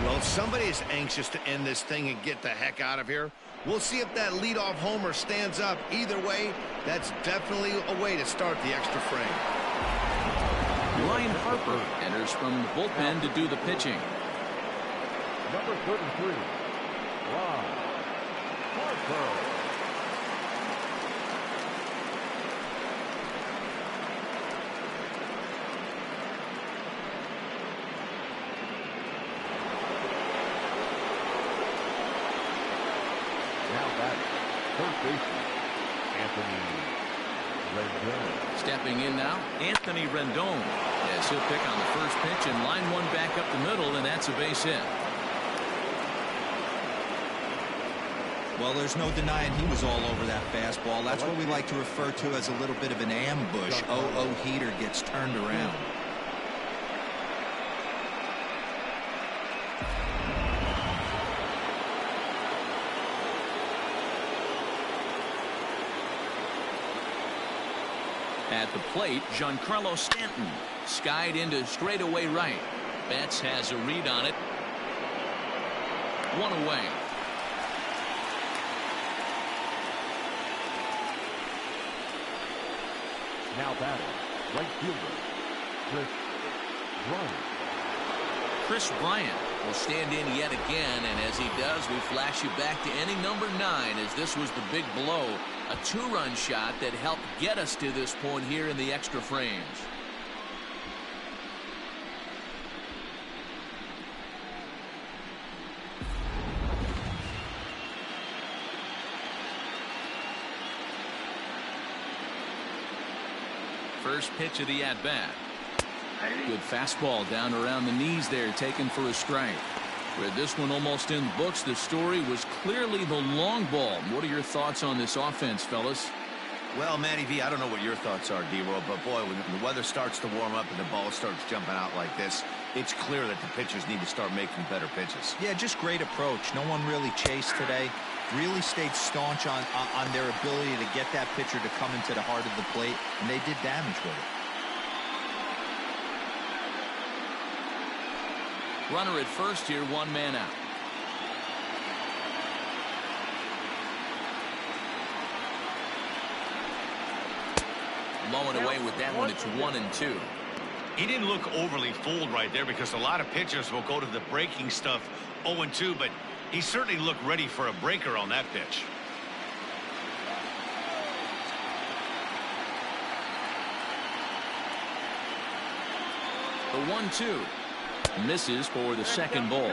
Well, somebody is anxious to end this thing and get the heck out of here. We'll see if that leadoff homer stands up. Either way, that's definitely a way to start the extra frame.
Ryan Harper enters from the bullpen to do the pitching.
Number 33, Ryan Harper. First baseman, Anthony Rendon.
Stepping in now, Anthony Rendon. Yes, he'll pick on the first pitch and line one back up the middle, and that's a base hit.
Well, there's no denying he was all over that fastball. That's what we like to refer to as a little bit of an ambush. Oh, heater gets turned around.
At the plate, Giancarlo Stanton skied into straightaway right. Betts has a read on it. 1 away.
Now batting, right fielder, Chris Bryant.
Chris Bryant will stand in yet again, and as he does, we flash you back to inning number 9, as this was the big blow. A 2-run shot that helped get us to this point here in the extra frames. First pitch of the at-bat. Good fastball down around the knees there, taken for a strike. With this one almost in the books, the story was clearly the long ball. What are your thoughts on this offense, fellas?
Well, Matty V, I don't know what your thoughts are, D-Roll, but boy, when the weather starts to warm up and the ball starts jumping out like this, it's clear that the pitchers need to start making better pitches.
Yeah, just great approach. No one really chased today. Really stayed staunch on their ability to get that pitcher to come into the heart of the plate, and they did damage with it.
Runner at first here, 1 man out. blowing away with that one. It's 1-2.
He didn't look overly fooled right there because a lot of pitchers will go to the breaking stuff 0-2, but he certainly looked ready for a breaker on that pitch.
The 1-2 misses for the second ball.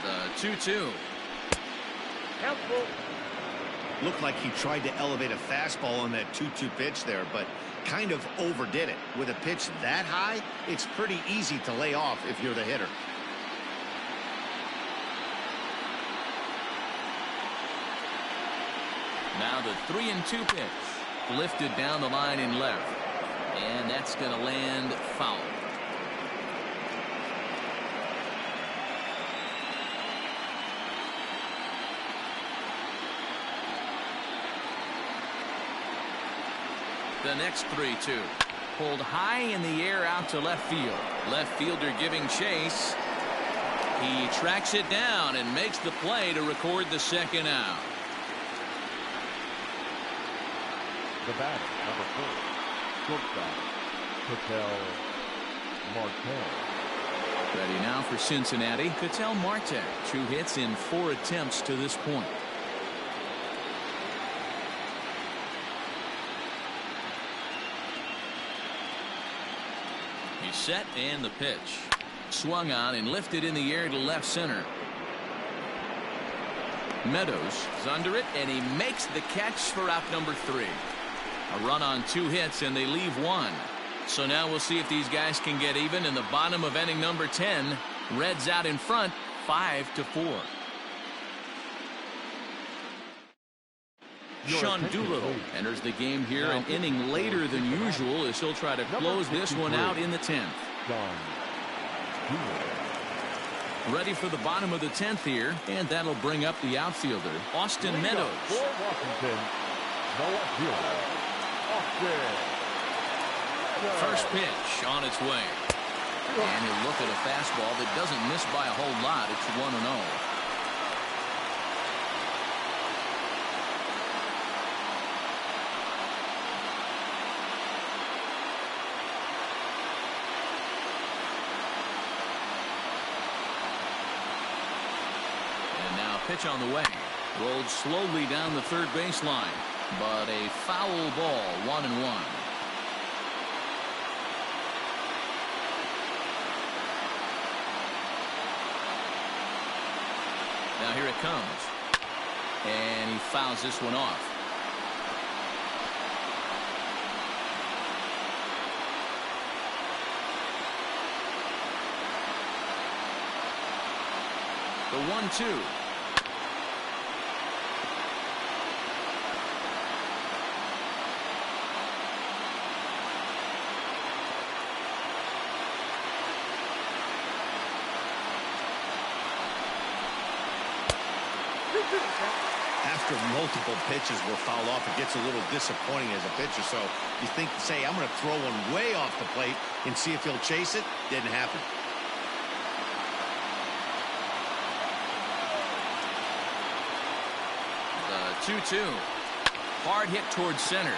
The 2-2.
Helpful.
Looked like he tried to elevate a fastball on that 2-2 pitch there, but kind of overdid it. With a pitch that high, it's pretty easy to lay off if you're the hitter.
Now the 3-2 pitch. Lifted down the line in left. And that's going to land foul. The next 3-2. Pulled high in the air out to left field. Left fielder giving chase. He tracks it down and makes the play to record the second out.
The batter, number 4, shortstop, Ketel Marte.
Ready now for Cincinnati. Ketel Marte, 2 hits in 4 attempts to this point. He's set and the pitch. Swung on and lifted in the air to left center. Meadows is under it and he makes the catch for out number 3. A run on 2 hits and they leave 1. So now we'll see if these guys can get even in the bottom of inning number 10. Reds out in front 5-4. Sean Doolittle enters the game here an inning later than usual as he'll try to close this one out in the 10th. Ready for the bottom of the 10th here, and that'll bring up the outfielder, Austin Meadows.
For Washington, the left fielder, Austin.
First pitch on its way. And he'll look at a fastball that doesn't miss by a whole lot. It's 1-0. Pitch on the way. Rolled slowly down the third baseline. But a foul ball, 1-1. Now here it comes. And he fouls this one off. The 1-2.
After multiple pitches were fouled off, it gets a little disappointing as a pitcher. So you think, say, I'm going to throw one way off the plate and see if he'll chase it. Didn't happen.
The 2-2. Hard hit towards center.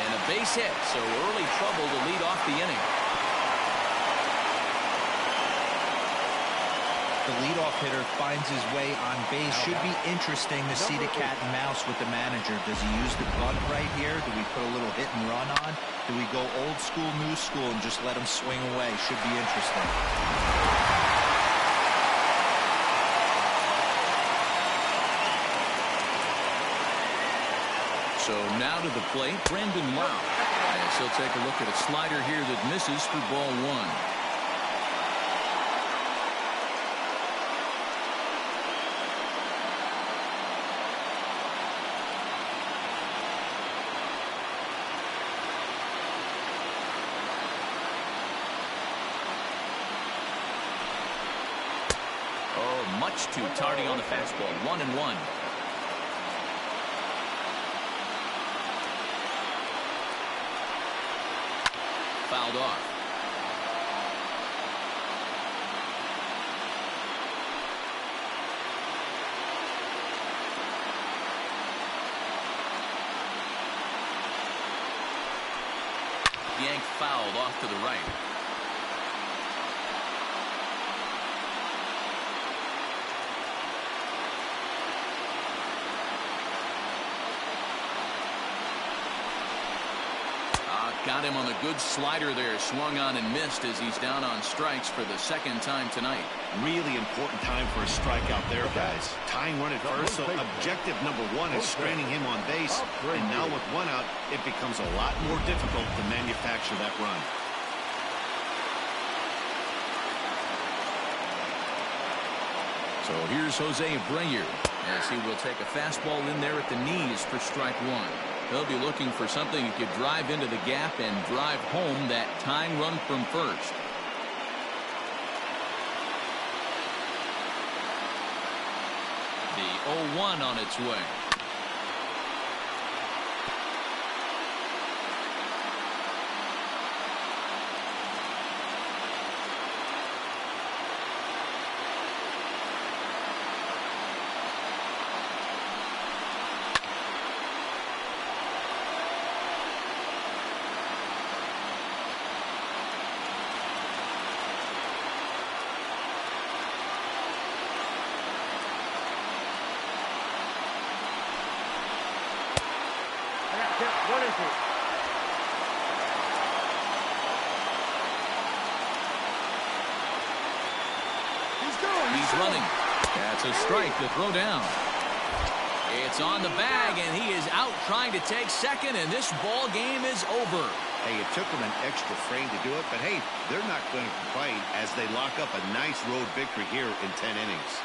And a base hit, so early trouble to lead off the inning.
The leadoff hitter finds his way on base. Should be interesting to see the cat and mouse with the manager. Does he use the bunt right here? Do we put a little hit and run on? Do we go old school, new school, and just let him swing away? Should be interesting.
So now to the plate, Brandon Lau. As he'll take a look at a slider here that misses for ball 1. much too tardy on the fastball. 1-1. Fouled off. Yanked fouled off to the right. Got him on the good slider there. Swung on and missed as he's down on strikes for the second time tonight.
Really important time for a strikeout there, guys. Tying run at first, so objective number one is stranding him on base. And now with one out, it becomes a lot more difficult to manufacture that run.
So here's Jose Abreu as he will take a fastball in there at the knees for strike one. He'll be looking for something that could drive into the gap and drive home that tying run from first. The 0-1 on its way. He's running. That's a strike to throw down. It's on the bag, and he is out trying to take second, and this ball game is over.
Hey, it took them an extra frame to do it, but hey, they're not going to complain as they lock up a nice road victory here in 10 innings.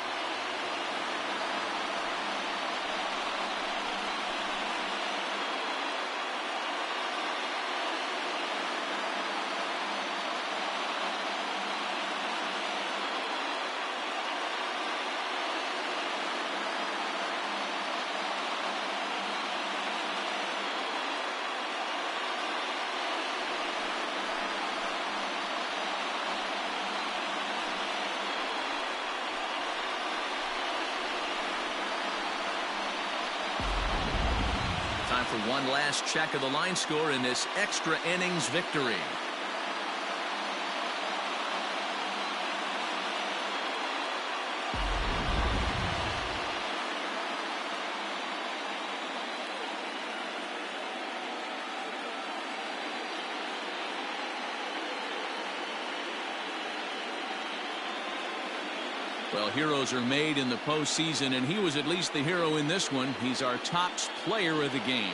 Time for one last check of the line score in this extra innings victory. Well, heroes are made in the postseason, and he was at least the hero in this one. He's our top player of the game.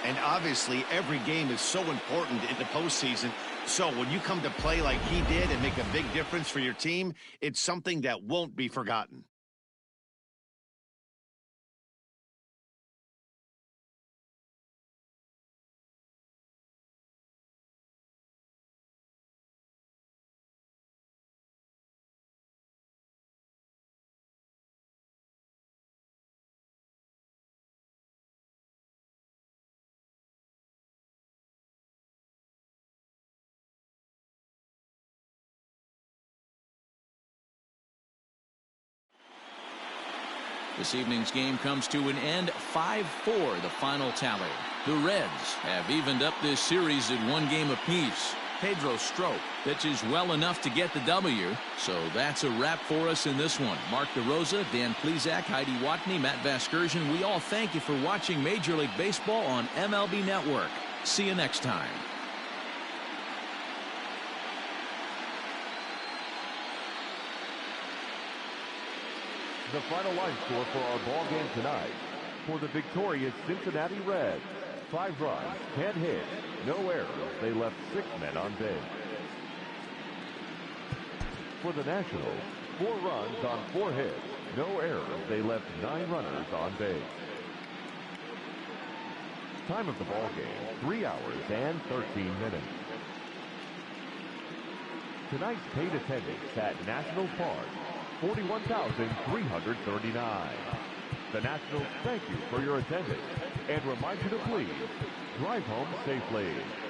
And obviously, every game is so important in the postseason. So when you come to play like he did and make a big difference for your team, it's something that won't be forgotten.
This evening's game comes to an end. 5-4 the final tally. The Reds have evened up this series at one game apiece. Pedro Strop pitches well enough to get the W. So that's a wrap for us in this one. Mark DeRosa, Dan Plesac, Heidi Watney, Matt Vasgersian. We all thank you for watching Major League Baseball on MLB Network. See you next time.
The final line score for our ball game tonight. For the victorious Cincinnati Reds, 5 runs, 10 hits, no errors. They left 6 men on base. For the Nationals, 4 runs on 4 hits, no errors. They left 9 runners on base. Time of the ball game, 3 hours and 13 minutes. Tonight's paid attendance at National Park, 41,339. The Nationals thank you for your attendance and remind you to please drive home safely.